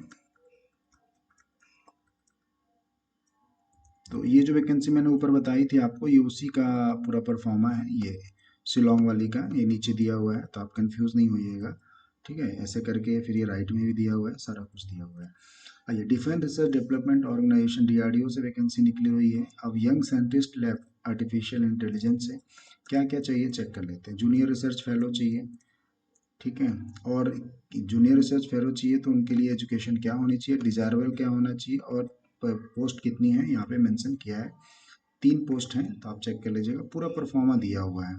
Speaker 1: तो ये जो वैकेंसी मैंने ऊपर बताई थी आपको, ये उसी का पूरा परफॉर्मा है। ये शिलोंग वाली का ये नीचे दिया हुआ है, तो आप कंफ्यूज नहीं होइएगा, ठीक है। ऐसे करके फिर ये राइट में भी दिया हुआ है, सारा कुछ दिया हुआ है। आइए, defence research development organisation DRDO से वैकेंसी निकली हुई है। अब young scientist lab artificial intelligence से क्या क्या चाहिए चेक कर लेते हैं। जूनियर रिसर्च फेलो चाहिए, ठीक है। और जूनियर रिसर्च फेलो चाहिए तो उनके लिए एजुकेशन क्या होनी चाहिए, डिजायरेबल क्या होना चाहिए, और पोस्ट कितनी है यहाँ पे मेंशन किया है। 3 पोस्ट हैं, तो आप चेक कर लीजिएगा। पूरा परफॉर्मा दिया हुआ है,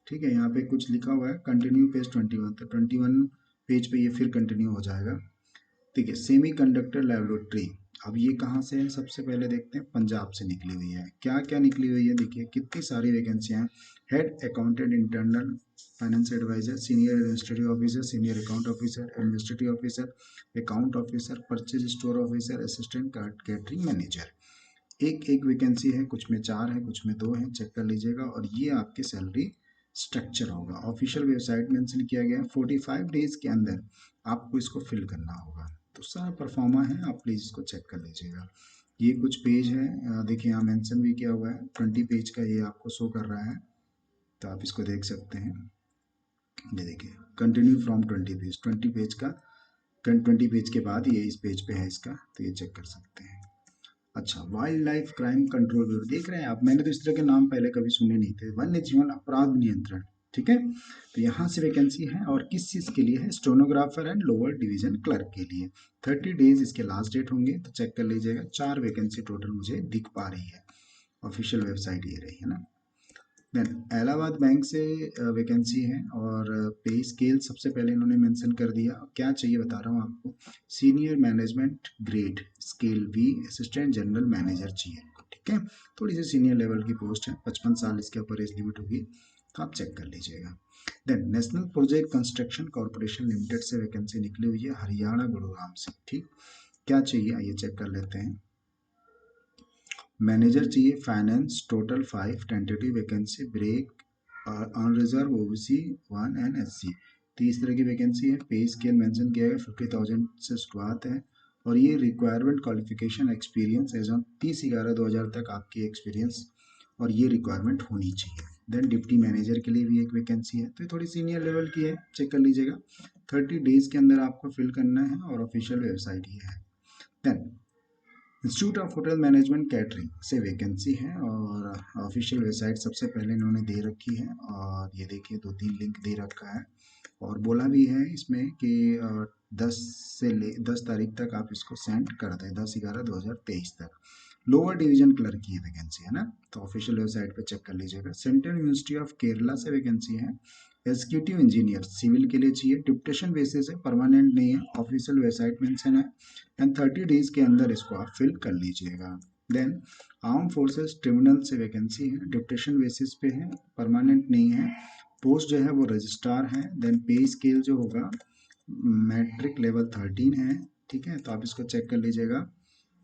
Speaker 1: ठीक है। यहाँ पे कुछ लिखा हुआ है कंटिन्यू पेज 21, तो 21 पेज पे ये फिर कंटिन्यू हो जाएगा, ठीक है। सेमी कंडक्टर लेबोरेटरी, अब ये कहाँ से है, सबसे पहले देखते हैं। पंजाब से निकली हुई है। क्या क्या निकली हुई है देखिए, कितनी सारी वैकेंसियाँ हैं। Head accountant internal finance adviser, senior administrative officer, senior account officer, administrative officer, account officer, purchase store officer, assistant catering manager. एक एक वैकेंसी है, कुछ में 4 है, कुछ में 2 है, चेक कर लीजिएगा। और ये आपकी सैलरी स्ट्रक्चर होगा। ऑफिशियल वेबसाइट मेंशन किया गया है, 45 डेज के अंदर आपको इसको फिल करना होगा। तो सारा परफॉर्मा है, आप प्लीज़ इसको चेक कर लीजिएगा। ये कुछ पेज है, देखिए यहाँ मेंशन भी किया हुआ है, 20 पेज का ये आपको शो कर रहा है, तो आप इसको देख सकते हैं। ये देखिए, कंटिन्यू फ्रॉम 20 पेज, 20 पेज का 20 पेज के बाद ये इस पेज पे है इसका, तो ये चेक कर सकते हैं। अच्छा, wild life crime control bureau, देख रहे हैं आप, मैंने तो इस तरह के नाम पहले कभी सुने नहीं थे। वन्य जीवन अपराध नियंत्रण, ठीक है। तो यहाँ से वैकेंसी है, और किस चीज़ के लिए है, स्टोनोग्राफर एंड लोअर डिवीजन क्लर्क के लिए। 30 डेज इसके लास्ट डेट होंगे, तो चेक कर लीजिएगा। 4 वैकेंसी टोटल मुझे दिख पा रही है। ऑफिशियल वेबसाइट ये रही है ना। देन इलाहाबाद बैंक से वैकेंसी है, और पे स्केल सबसे पहले इन्होंने मेंशन कर दिया। क्या चाहिए बता रहा हूँ आपको। Senior management grade scale B assistant general manager चाहिए, ठीक है। थोड़ी सी सीनियर लेवल की पोस्ट है, 55 साल इसके ऊपर एज लिमिट होगी, तो आप चेक कर लीजिएगा। Then national project construction corporation limited से वैकेंसी निकली हुई है, हरियाणा गुरुग्राम से, ठीक। क्या चाहिए आइए चेक कर लेते हैं। मैनेजर चाहिए finance, total 5, tentative vacancy, break on reserve OBC 1 and SC. तो इस तरह की वैकेंसी है। पे स्केल मेंशन किया है, 50,000 से शुरुआत है। और ये requirement qualification experience age on 30/11/2000 तक आपकी एक्सपीरियंस और ये रिक्वायरमेंट होनी चाहिए। देन डिप्टी मैनेजर के लिए भी एक वैकेंसी है, तो ये थोड़ी सीनियर लेवल की है, चेक कर लीजिएगा। 30 डेज के अंदर आपको फिल करना है, और ऑफिशियल वेबसाइट ये है। Then institute of hotel management catering से वैकेंसी है, और ऑफिशियल वेबसाइट सबसे पहले इन्होंने दे रखी है। और ये देखिए 2-3 लिंक दे रखा है, और बोला भी है इसमें कि 10 तारीख तक आप इसको सेंड कर दें, 10/11/2023 तक। लोअर डिवीजन क्लर्क की वैकेंसी है ना, तो ऑफिशियल वेबसाइट पे चेक कर लीजिएगा। सेंट्रल यूनिवर्सिटी ऑफ केरला से वैकेंसी है, एग्जीक्यूटिव इंजीनियर सिविल के लिए चाहिए, डिप्टेशन बेसिस है, परमानेंट नहीं है, ऑफिशियल वेबसाइट मेंशन है। एंड 30 डेज के अंदर इसको आप फिल कर लीजिएगा। देन आर्म फोर्सेस ट्रिब्यूनल से वैकेंसी है, डिप्टेशन बेसिस पे है, परमानेंट नहीं है, पोस्ट जो है वो रजिस्ट्रार है। देन पे स्केल जो होगा मैट्रिक लेवल 13 है, ठीक है, तो आप इसको चेक कर लीजिएगा।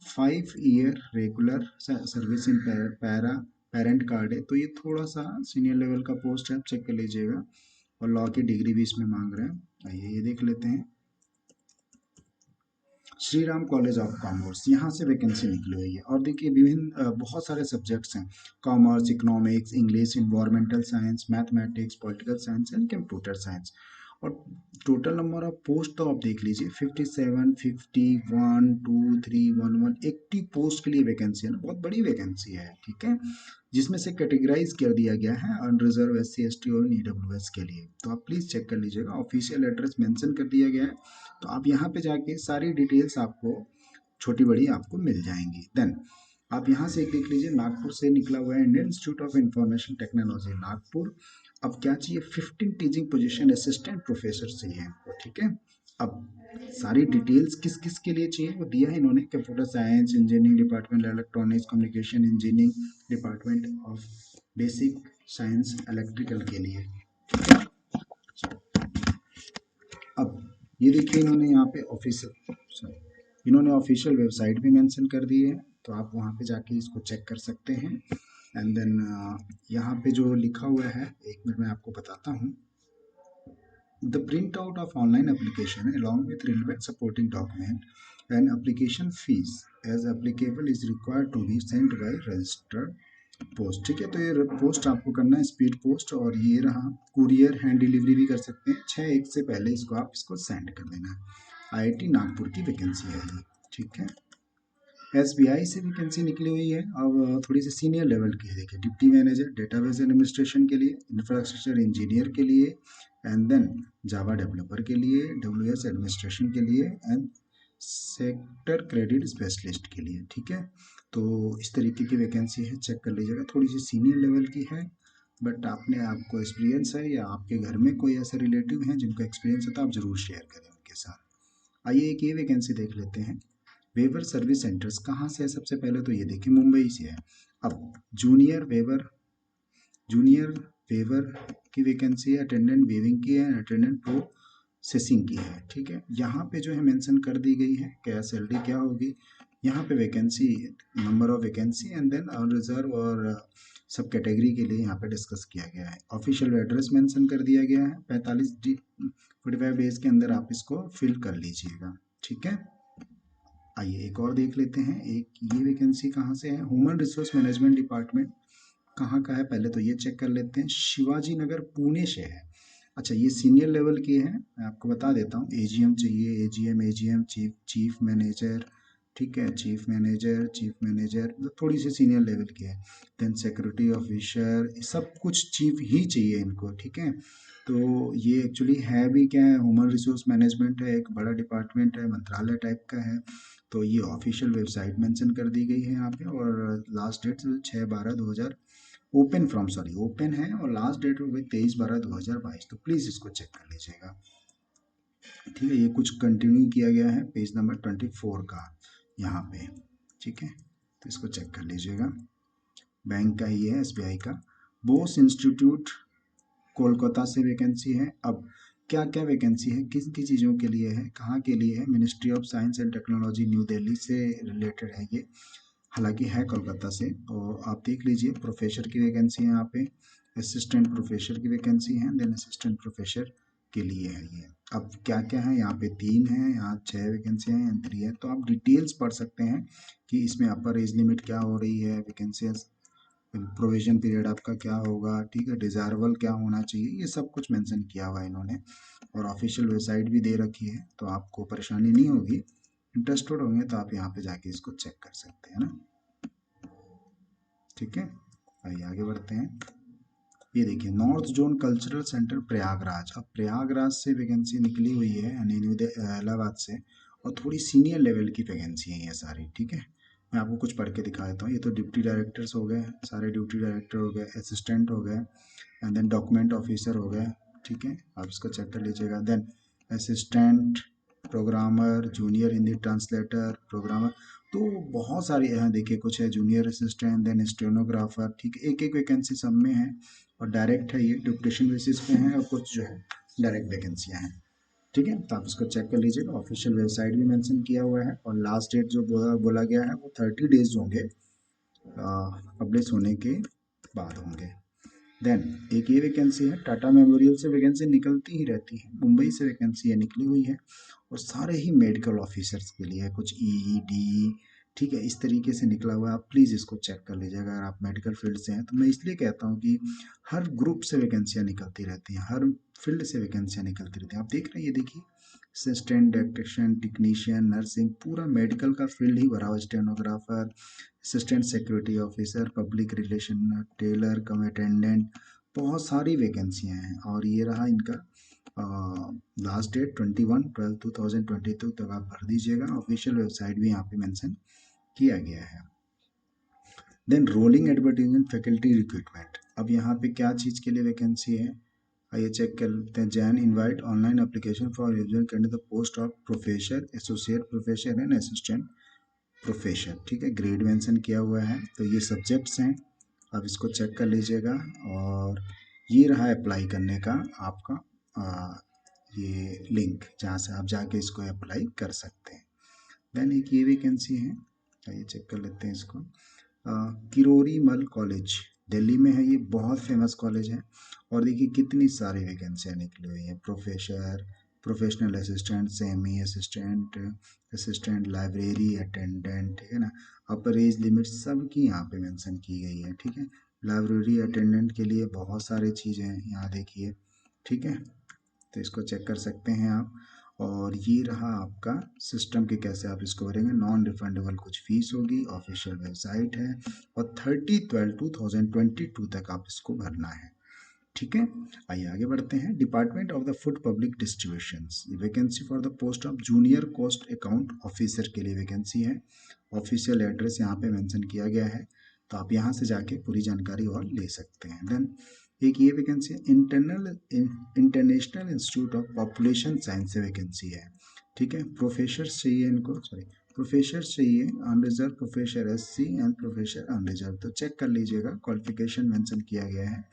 Speaker 1: 5 year regular service in para parent card है, तो ये थोड़ा सा सीनियर लेवल का पोस्ट है, आप चेक कर लीजिएगा। और लॉ की डिग्री भी इसमें मांग रहे हैं, आइए ये देख लेते हैं। Shri Ram college of commerce, यहाँ से वैकेंसी निकली हुई है। और देखिए विभिन्न बहुत सारे सब्जेक्ट्स हैं, commerce, economics, English, environmental science, mathematics, political science and computer science. और टोटल नंबर ऑफ पोस्ट तो आप देख लीजिए, 57, 51, 2, 3, 11, 80 पोस्ट के लिए वैकेंसी है ना, बहुत बड़ी वैकेंसी है, ठीक है। जिसमें से कैटेगराइज कर दिया गया है अनरिजर्व SC ST और EWS के लिए, तो आप प्लीज़ चेक कर लीजिएगा। ऑफिशियल एड्रेस मेंशन कर दिया गया है, तो आप यहाँ पे जाके सारी डिटेल्स आपको छोटी बड़ी आपको मिल जाएंगी। देन आप यहाँ से एक देख लीजिए, नागपुर से निकला हुआ है, Indian institute of information technology Nagpur. अब क्या चाहिए, 15 टीचिंग पोजीशन असिस्टेंट प्रोफेसर चाहिए हमको, ठीक है। अब सारी डिटेल्स किस किस के लिए चाहिए वो दिया है इन्होंने, computer science engineering department, electronics communication engineering department of basic science electrical के लिए, ठीक है। अब ये देखिए इन्होंने यहाँ पे इन्होंने ऑफिशियल वेबसाइट भी मेंशन कर दी है, तो आप वहाँ पे जाके इसको चेक कर सकते हैं। एंड देन यहाँ पे जो लिखा हुआ है, एक मिनट में आपको बताता हूँ। The printout of online application along with relevant supporting document and application fees as applicable is required to be sent by registered post, ठीक है। तो ये पोस्ट आपको करना है स्पीड पोस्ट, और ये रहा कुरियर हैंड डिलीवरी भी कर सकते हैं। 6/1 से पहले इसको आप इसको सेंड कर देना है। आईआईटी नागपुर की वैकेंसी है ये, ठीक है। एसबीआई से वैकेंसी निकली हुई है। अब थोड़ी सी सीनियर लेवल की है, देखिए डिप्टी मैनेजर डेटाबेस एडमिनिस्ट्रेशन के लिए, इंफ्रास्ट्रक्चर इंजीनियर के लिए, एंड देन जावा डेवलपर के लिए, डब्ल्यूएस एडमिनिस्ट्रेशन के लिए, एंड सेक्टर क्रेडिट स्पेशलिस्ट के लिए, ठीक है। तो इस तरीके की वैकेंसी है, चेक कर लीजिएगा। थोड़ी सी सीनियर लेवल की है, बट आपको एक्सपीरियंस है या आपके घर में कोई ऐसे रिलेटिव हैं जिनको एक्सपीरियंस है तो आप ज़रूर शेयर करें उनके साथ। आइए एक ये वैकेंसी देख लेते हैं। वेवर सर्विस सेंटर्स कहाँ से है? सबसे पहले तो ये देखिए मुंबई से है। अब जूनियर वेवर की वैकेंसी है, अटेंडेंट वेविंग की है, अटेंडेंट प्रोसेसिंग की है, ठीक है। यहाँ पे जो है मेंशन कर दी गई है क्या सैलरी क्या होगी। यहाँ पे vacancy, number of vacancy and then और रिजर्व और सब कैटेगरी के लिए यहाँ पे डिस्कस किया गया है। ऑफिशियल एड्रेस मेंशन कर दिया गया है। 45 डेज के अंदर आप इसको फिल कर लीजिएगा, ठीक है। आइए एक और देख लेते हैं। एक ये वैकेंसी कहाँ से है? ह्यूमन रिसोर्स मैनेजमेंट डिपार्टमेंट कहाँ का है, पहले तो ये चेक कर लेते हैं। शिवाजी नगर पुणे से है। अच्छा, ये सीनियर लेवल की है, मैं आपको बता देता हूँ। एजीएम चाहिए, एजीएम चीफ मैनेजर, ठीक है। चीफ मैनेजर मतलब थोड़ी सी सीनियर लेवल की है। देन सिक्योरिटी ऑफिसर, सब कुछ चीफ ही चाहिए इनको, ठीक है। तो ये एक्चुअली है भी क्या है, ह्यूमन रिसोर्स मैनेजमेंट है, एक बड़ा डिपार्टमेंट है, मंत्रालय टाइप का है। तो ये ऑफिशियल वेबसाइट मेंशन कर दी गई है यहाँ पे, और लास्ट डेट 6/12/2000 ओपन है, और लास्ट डेट हो गई 23/12/2022। तो प्लीज़ इसको चेक कर लीजिएगा, ठीक है। ये कुछ कंटिन्यू किया गया है पेज नंबर 24 का यहाँ पे, ठीक है। तो इसको चेक कर लीजिएगा। बैंक का ही है, एसबीआई का। बोस इंस्टीट्यूट कोलकाता से वैकेंसी है। अब क्या क्या वैकेंसी है, किन किन चीज़ों के लिए है, कहाँ के लिए है? Ministry of science and technology new Delhi से रिलेटेड है ये, हालांकि है कोलकाता से। तो आप देख लीजिए, प्रोफेसर की वैकेंसी है यहाँ पे, असिस्टेंट प्रोफेसर की वैकेंसी है, देन असिस्टेंट प्रोफेसर के लिए है ये। अब क्या क्या है यहाँ पे, 3 है, यहाँ 6 वैकेंसी हैं, यहाँ 3 है। तो आप डिटेल्स पढ़ सकते हैं कि इसमें अपर एज लिमिट क्या हो रही है, वैकेंसी प्रोविजन पीरियड आपका क्या होगा, ठीक है। डिजायरेबल क्या होना चाहिए, ये सब कुछ मेंशन किया हुआ है इन्होंने, और ऑफिशियल वेबसाइट भी दे रखी है, तो आपको परेशानी नहीं होगी। इंटरेस्टेड होंगे तो आप यहाँ पे जाके इसको चेक कर सकते हैं ना, ठीक है। आइए आगे बढ़ते हैं। ये देखिए, north zone cultural centre Prayagraj. अब प्रयागराज से वैकेंसी निकली हुई है, यानी इलाहाबाद से, और थोड़ी सीनियर लेवल की वैकेंसी है ये सारी, ठीक है। मैं आपको कुछ पढ़ के दिखा देता हूँ। ये तो डिप्टी डायरेक्टर्स हो गए, सारे डिप्टी डायरेक्टर हो गए, असिस्टेंट हो गए, एंड देन डॉक्यूमेंट ऑफिसर हो गए, ठीक है। आप इसको चेक कर लीजिएगा। Then assistant programmer, junior Hindi translator, programmer, तो बहुत सारी यहाँ देखिए, कुछ है जूनियर असिस्टेंट, देन स्टेनोग्राफर, ठीक है। एक एक वैकेंसी सब में है, और डायरेक्ट है, ये डिप्यूटेशन बेसिस पे हैं, और कुछ जो है डायरेक्ट वैकेंसियाँ हैं, ठीक है। तो आप इसको चेक कर लीजिएगा। ऑफिशियल वेबसाइट भी मेंशन किया हुआ है, और लास्ट डेट जो बोला गया है वो 30 डेज होंगे पब्लिश होने के बाद होंगे। देन एक ये वैकेंसी है, टाटा मेमोरियल से वैकेंसी निकलती ही रहती है, मुंबई से वैकेंसी है निकली हुई है, और सारे ही मेडिकल ऑफिसर्स के लिए है, कुछ डी, ठीक है, इस तरीके से निकला हुआ है। आप प्लीज़ इसको चेक कर लीजिएगा अगर आप मेडिकल फील्ड से हैं। तो मैं इसलिए कहता हूँ कि हर ग्रुप से वैकेंसियाँ निकलती रहती हैं, हर फील्ड से वैकेंसियाँ निकलती रहती हैं। आप देख रहे हैं, ये देखिए, असिस्टेंट डायरेक्शन, टेक्नीशियन, नर्सिंग, पूरा मेडिकल का फील्ड ही भरा हुआ। Stenographer, assistant security officer, public relation, tailor cum attendant, बहुत सारी वैकेंसियाँ हैं। और ये रहा इनका लास्ट डेट 21/12/2022 तक आप भर दीजिएगा। ऑफिशियल वेबसाइट भी यहाँ पे मेंशन किया गया है। Then rolling advertisement faculty recruitment. अब यहाँ पे क्या चीज़ के लिए वैकेंसी है, आइए चेक कर लेते हैं। Jain invite online application for यूजर करने the post of professor, associate professor and assistant professor, ठीक है। ग्रेड मेंशन किया हुआ है। तो ये सब्जेक्ट्स हैं, अब इसको चेक कर लीजिएगा और ये रहा अप्लाई करने का आपका ये लिंक जहाँ से आप जाके इसको अप्लाई कर सकते हैं। देन एक ये वैकेंसी है, आइए चेक कर लेते हैं इसको। किरोरी मल कॉलेज दिल्ली में है, ये बहुत फेमस कॉलेज है और देखिए कितनी सारी वैकेंसियाँ निकली हुई हैं। Professor, professional assistant, semi assistant, assistant library attendant, ठीक है ना। अपर एज लिमिट सबकी यहाँ पे मेंशन की गई है, ठीक है। लाइब्रेरी अटेंडेंट के लिए बहुत सारी चीज़ें हैं यहाँ देखिए, ठीक है। तो इसको चेक कर सकते हैं आप। और ये रहा आपका सिस्टम के कैसे आप इसको भरेंगे। नॉन रिफंडेबल कुछ फीस होगी, ऑफिशियल वेबसाइट है और 30/12/2022 तक आप इसको भरना है, ठीक है। आइए आगे बढ़ते हैं। Department of the food public distribution, vacancy for the post of junior cost account officer के लिए वैकेंसी है। ऑफिशियल एड्रेस यहाँ पे मेंशन किया गया है, तो आप यहाँ से जाके पूरी जानकारी और ले सकते हैं। देन एक ये vacancy international institute of population science से वैकेंसी है, ठीक है। प्रोफेसर चाहिए इनको, सॉरी प्रोफेसर चाहिए unreserved, professor SC and professor unreserved. तो चेक कर लीजिएगा, क्वालिफिकेशन मेंशन किया गया है,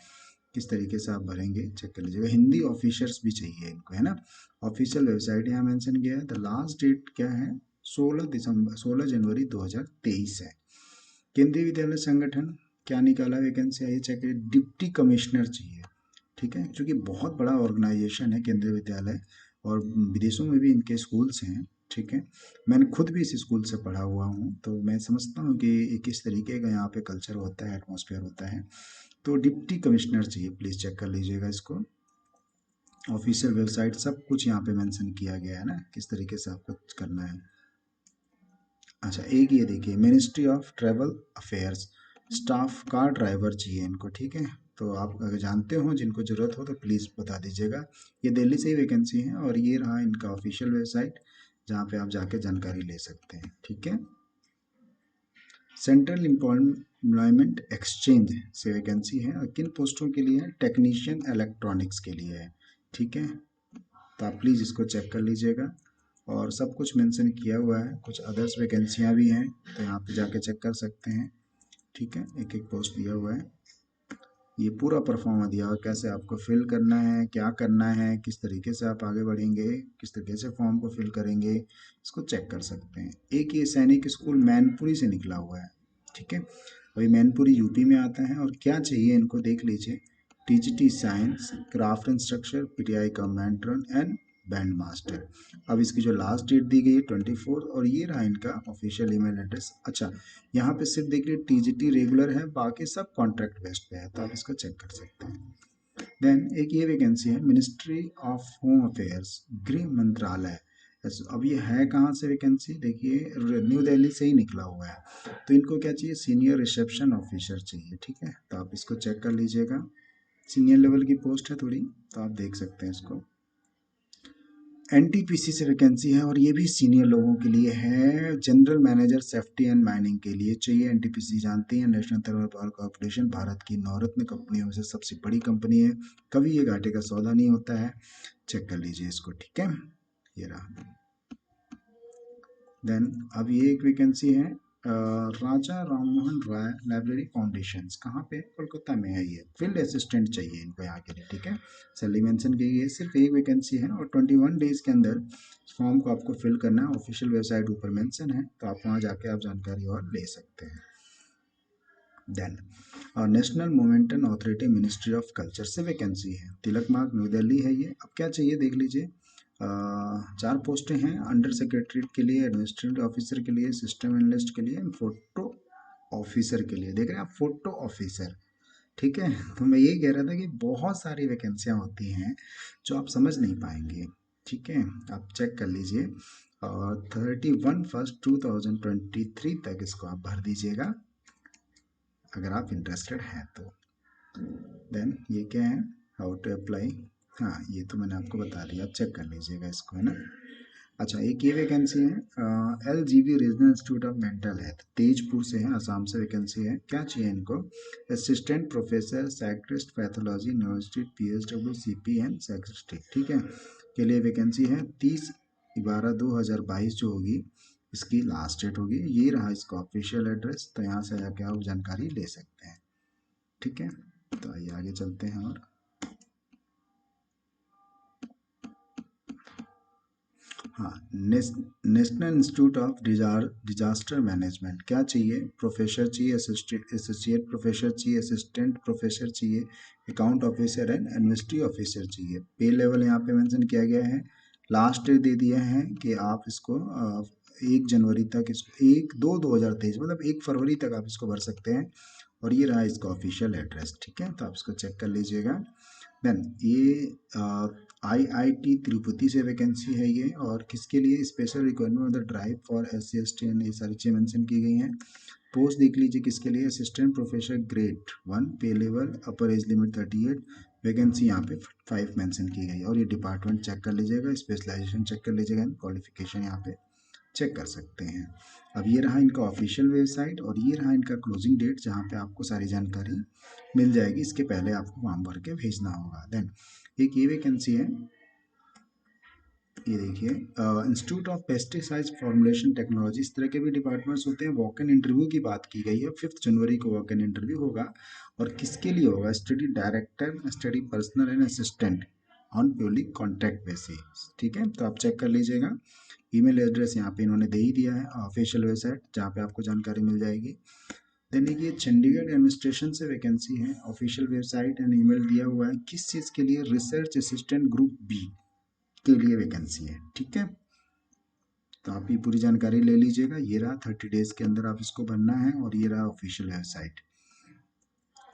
Speaker 1: किस तरीके से आप भरेंगे चेक कर लीजिएगा। हिंदी ऑफिसर्स भी चाहिए इनको, है ना। ऑफिशियल वेबसाइट यहाँ मेंशन किया है। द लास्ट डेट क्या है, 16 जनवरी 2023 है। केंद्रीय विद्यालय संगठन क्या निकाला वैकेंसी आई चेक करिए। डिप्टी कमिश्नर चाहिए, ठीक है, क्योंकि बहुत बड़ा ऑर्गेनाइजेशन है केंद्रीय विद्यालय और विदेशों में भी इनके स्कूल्स हैं, ठीक है। मैंने खुद भी इस स्कूल से पढ़ा हुआ हूँ, तो मैं समझता हूँ कि किस तरीके का यहाँ पे कल्चर होता है, एटमॉस्फेयर होता है। तो डिप्टी कमिश्नर चाहिए, प्लीज़ चेक कर लीजिएगा इसको। ऑफिशियल वेबसाइट सब कुछ यहाँ पे मेंशन किया गया है ना, किस तरीके से आपको करना है। अच्छा एक ये देखिए, ministry of travel affairs, staff car driver चाहिए इनको, ठीक है। तो आप अगर जानते हो जिनको ज़रूरत हो तो प्लीज़ बता दीजिएगा। ये दिल्ली से ही वैकेंसी है और ये रहा इनका ऑफिशियल वेबसाइट जहाँ पे आप जाके जानकारी ले सकते हैं, ठीक है। सेंट्रल एम्प्लॉयमेंट एक्सचेंज से वैकेंसी है और किन पोस्टों के लिए है, टेक्नीशियन इलेक्ट्रॉनिक्स के लिए है, ठीक है। तो आप प्लीज़ इसको चेक कर लीजिएगा और सब कुछ मेंशन किया हुआ है। कुछ अदर्स वैकेंसियाँ भी हैं, तो यहाँ पे जाके चेक कर सकते हैं, ठीक है। एक एक पोस्ट दिया हुआ है, ये पूरा परफॉर्मा दिया हुआ है, कैसे आपको फिल करना है, क्या करना है, किस तरीके से आप आगे बढ़ेंगे, किस तरीके से फॉर्म को फिल करेंगे, इसको चेक कर सकते हैं। एक ये सैनिक स्कूल मैनपुरी से निकला हुआ है, ठीक है। अभी मैनपुरी यूपी में आता है और क्या चाहिए इनको देख लीजिए। TGT science, craft instructor, PTI का मैट्रन एंड बैंड मास्टर। अब इसकी जो लास्ट डेट दी गई है 24 और ये रहा इनका ऑफिशियल ईमेल एड्रेस। अच्छा यहाँ पे सिर्फ देखिए टीजीटी रेगुलर है, बाकी सब कॉन्ट्रैक्ट बेस्ड पे है, तो आप इसको चेक कर सकते हैं। देन एक ये वैकेंसी है मिनिस्ट्री ऑफ होम अफेयर्स, गृह मंत्रालय। अब ये है कहाँ से वैकेंसी, देखिए न्यू दिल्ली से ही निकला हुआ है। तो इनको क्या चाहिए, सीनियर रिसेप्शन ऑफिसर चाहिए, ठीक है। तो आप इसको चेक कर लीजिएगा, सीनियर लेवल की पोस्ट है थोड़ी, तो आप देख सकते हैं इसको। एनटीपीसी से वैकेंसी है और ये भी सीनियर लोगों के लिए है। General manager safety and mining के लिए चाहिए। एनटीपीसी जानते हैं, national thermal power corporation Bharat की नवरत्न कंपनियों में से सबसे बड़ी कंपनी है, कभी ये घाटे का सौदा नहीं होता है। चेक कर लीजिए इसको, ठीक है। ये रहा। देन अब ये एक वैकेंसी है राजा राममोहन राय लाइब्रेरी फाउंडेशन, कहाँ पे, कोलकाता में है। ये फील्ड असिस्टेंट चाहिए इनको यहाँ के लिए, ठीक है। सैलरी मेंशन की गई है, सिर्फ एक वैकेंसी है और 21 डेज के अंदर फॉर्म को आपको फिल करना है। ऑफिशियल वेबसाइट ऊपर मेंशन है, तो आप वहाँ जाके आप जानकारी और ले सकते हैं। देन और national monument authority ministry of culture से वैकेंसी है, तिलक मार्ग न्यू दिल्ली है ये। अब क्या चाहिए देख लीजिए, 4 पोस्टें हैं अंडर सेक्रेटरी के लिए, एडमिनिस्ट्रेटिव ऑफिसर के लिए, सिस्टम एनालिस्ट के लिए, फोटो ऑफिसर के लिए। देख रहे हैं आप, फोटो ऑफिसर, ठीक है। तो मैं ये कह रहा था कि बहुत सारी वैकेंसियाँ होती हैं जो आप समझ नहीं पाएंगे, ठीक है। आप चेक कर लीजिए और 31/1/2023 तक इसको आप भर दीजिएगा अगर आप इंटरेस्टेड हैं तो। देन ये क्या है, हाउ टू अप्लाई, हाँ ये तो मैंने आपको बता दिया, आप चेक कर लीजिएगा इसको, है ना। अच्छा एक ये वैकेंसी है LGV regional institute of mental health, Tezpur से है, असम से वैकेंसी है। क्या चाहिए इनको, assistant professor psychiatrist pathology university PSW CPN psychiatric, ठीक है, के लिए वैकेंसी है। 30/12/2022 जो होगी इसकी लास्ट डेट होगी। ये रहा इसका ऑफिशियल एड्रेस, तो यहाँ से जाके आप जानकारी ले सकते हैं। ठीक है, तो आइए आगे चलते हैं। और हाँ, national institute of disaster management क्या चाहिए? प्रोफेसर चाहिए, एसोसिएट प्रोफेसर चाहिए, असिस्टेंट प्रोफेसर चाहिए, account officer and investigative officer चाहिए। पे लेवल यहाँ पे मेंशन किया गया है, लास्ट डेट दे दिया है कि आप इसको 1 जनवरी तक, इसको 1/2/2023 मतलब 1 फरवरी तक आप इसको भर सकते हैं। और ये रहा इसका ऑफिशियल एड्रेस। ठीक है, तो आप इसको चेक कर लीजिएगा। देन ये आईआईटी तिरुपति से वैकेंसी है ये, और किसके लिए? Special requirement of the drive for SC/ST and ये सारी चीज़ें मेंशन की गई हैं। पोस्ट देख लीजिए किसके लिए, असिस्टेंट प्रोफेसर ग्रेड 1, पे लेवल, अपर एज लिमिट 38, वैकेंसी यहाँ पे 5 मेंशन की गई है। और ये डिपार्टमेंट चेक कर लीजिएगा, स्पेशलाइजेशन चेक कर लीजिएगा, क्वालिफिकेशन यहाँ पे चेक कर सकते हैं। अब ये रहा इनका ऑफिशियल वेबसाइट, और ये रहा इनका क्लोजिंग डेट जहाँ पे आपको सारी जानकारी मिल जाएगी। इसके पहले आपको फॉर्म भर के भेजना होगा। देन एक ये वैकेंसी है, ये देखिए, institute of pesticide formulation technology, इस तरह के भी डिपार्टमेंट्स होते हैं। वॉक इन इंटरव्यू की बात की गई है, 5 जनवरी को वॉक इन इंटरव्यू होगा। और किसके लिए होगा? Study director, study personal and assistant on purely contract basis. ठीक है, तो आप चेक कर लीजिएगा। ईमेल एड्रेस यहाँ पे इन्होंने दे ही दिया है, ऑफिशियल वेबसाइट जहाँ पे आपको जानकारी मिल जाएगी। देन ये चंडीगढ़ एडमिनिस्ट्रेशन से वैकेंसी है, ऑफिशियल वेबसाइट एंड ईमेल दिया हुआ है। किस चीज़ के लिए? रिसर्च असिस्टेंट ग्रुप बी के लिए वैकेंसी है। ठीक है, तो आप ये पूरी जानकारी ले लीजिएगा। ये रहा 30 डेज के अंदर आप इसको भरना है, और ये रहा ऑफिशियल वेबसाइट।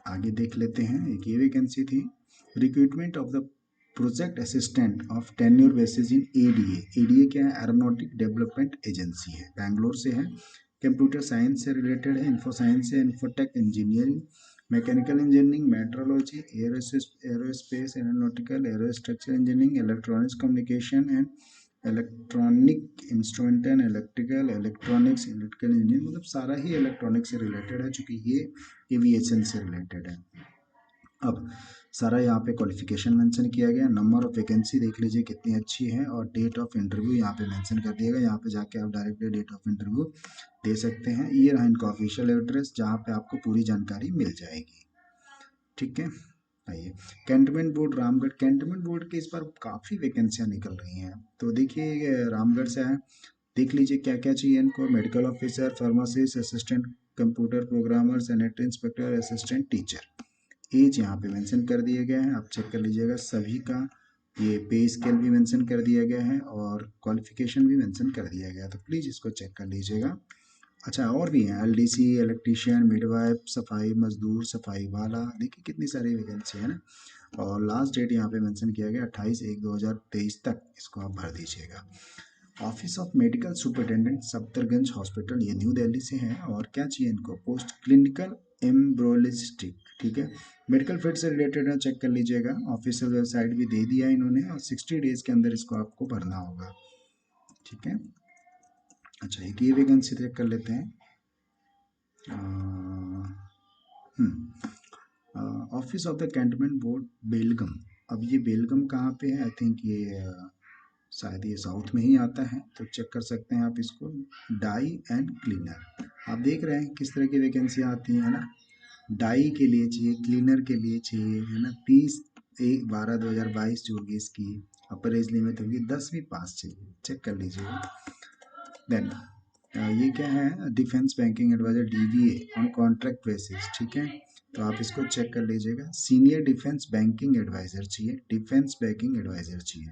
Speaker 1: आगे देख लेते हैं। एक ये वैकेंसी थी, recruitment of the project assistant of tenure basis in ADA. ADA क्या है? एरोनॉटिक डेवलपमेंट एजेंसी है, बैंगलोर से है, कंप्यूटर साइंस से रिलेटेड है, इंफो साइंस से, infotech engineering, mechanical engineering, metrology, aerospace aeronautical, aerostructure engineering, electronics communication and electronic instrument and electrical, electronics, electrical engineering, मतलब सारा ही इलेक्ट्रॉनिक से रिलेटेड है, चूँकि ये एविएशन से रिलेटेड है। अब सारा यहाँ पे क्वालिफिकेशन मेंशन किया गया, नंबर ऑफ वैकेंसी देख लीजिए कितनी अच्छी है, और डेट ऑफ इंटरव्यू यहाँ पे मेंशन कर दिया गया। यहाँ पे जाके आप डायरेक्टली डेट ऑफ इंटरव्यू दे सकते हैं। ये रहा इनका ऑफिशियल एड्रेस जहाँ पे आपको पूरी जानकारी मिल जाएगी। ठीक है, आइए cantonment board Ramgarh. Cantonment board के इस बार काफ़ी वैकेंसियाँ निकल रही हैं, तो देखिए रामगढ़ से है, देख लीजिए क्या क्या चाहिए इनको। Medical officer, pharmacist, assistant computer programmer, sanitary inspector, assistant teacher. Age यहाँ पे मेंशन कर दिए गए हैं, आप चेक कर लीजिएगा सभी का। ये पे स्केल भी मेंशन कर दिया गया है, और क्वालिफिकेशन भी मेंशन कर दिया गया है, तो प्लीज़ इसको चेक कर लीजिएगा। अच्छा, और भी हैं, एलडीसी, इलेक्ट्रीशियन, मिडवाइफ, सफाई मजदूर, सफाई वाला, देखिए कितनी सारी वैकेंसी है ना। और लास्ट डेट यहाँ पे मेंशन किया गया 28/1/2023 तक इसको आप भर दीजिएगा। Office of medical superintendent Safdarjung hospital, ये न्यू दिल्ली से है। और क्या चाहिए इनको? Post clinical embryologist. ठीक है, मेडिकल फील्ड से रिलेटेड है, चेक कर लीजिएगा। ऑफिशियल वेबसाइट भी दे दिया है इन्होंने, और 60 डेज के अंदर इसको आपको भरना होगा। ठीक है, अच्छा एक ये वैकेंसी चेक कर लेते हैं। Office of the cantonment board Belgaum. अब ये बेलगम कहाँ पे है? आई थिंक ये शायद ये साउथ में ही आता है, तो चेक कर सकते हैं आप इसको। डाई एंड क्लीनर, आप देख रहे हैं किस तरह की वैकेंसियाँ आती हैं, है ना। डाई के लिए चाहिए, क्लीनर के लिए चाहिए, है ना। 30/12/2022 जो होगी इसकी अपर एज लिमिट होगी, 10वीं पास चाहिए, चेक कर लीजिए। देन ये क्या है? Defence banking adviser, DBA on contract basis. ठीक है, तो आप इसको चेक कर लीजिएगा। सीनियर डिफेंस बैंकिंग एडवाइजर चाहिए, डिफेंस बैंकिंग एडवाइजर चाहिए।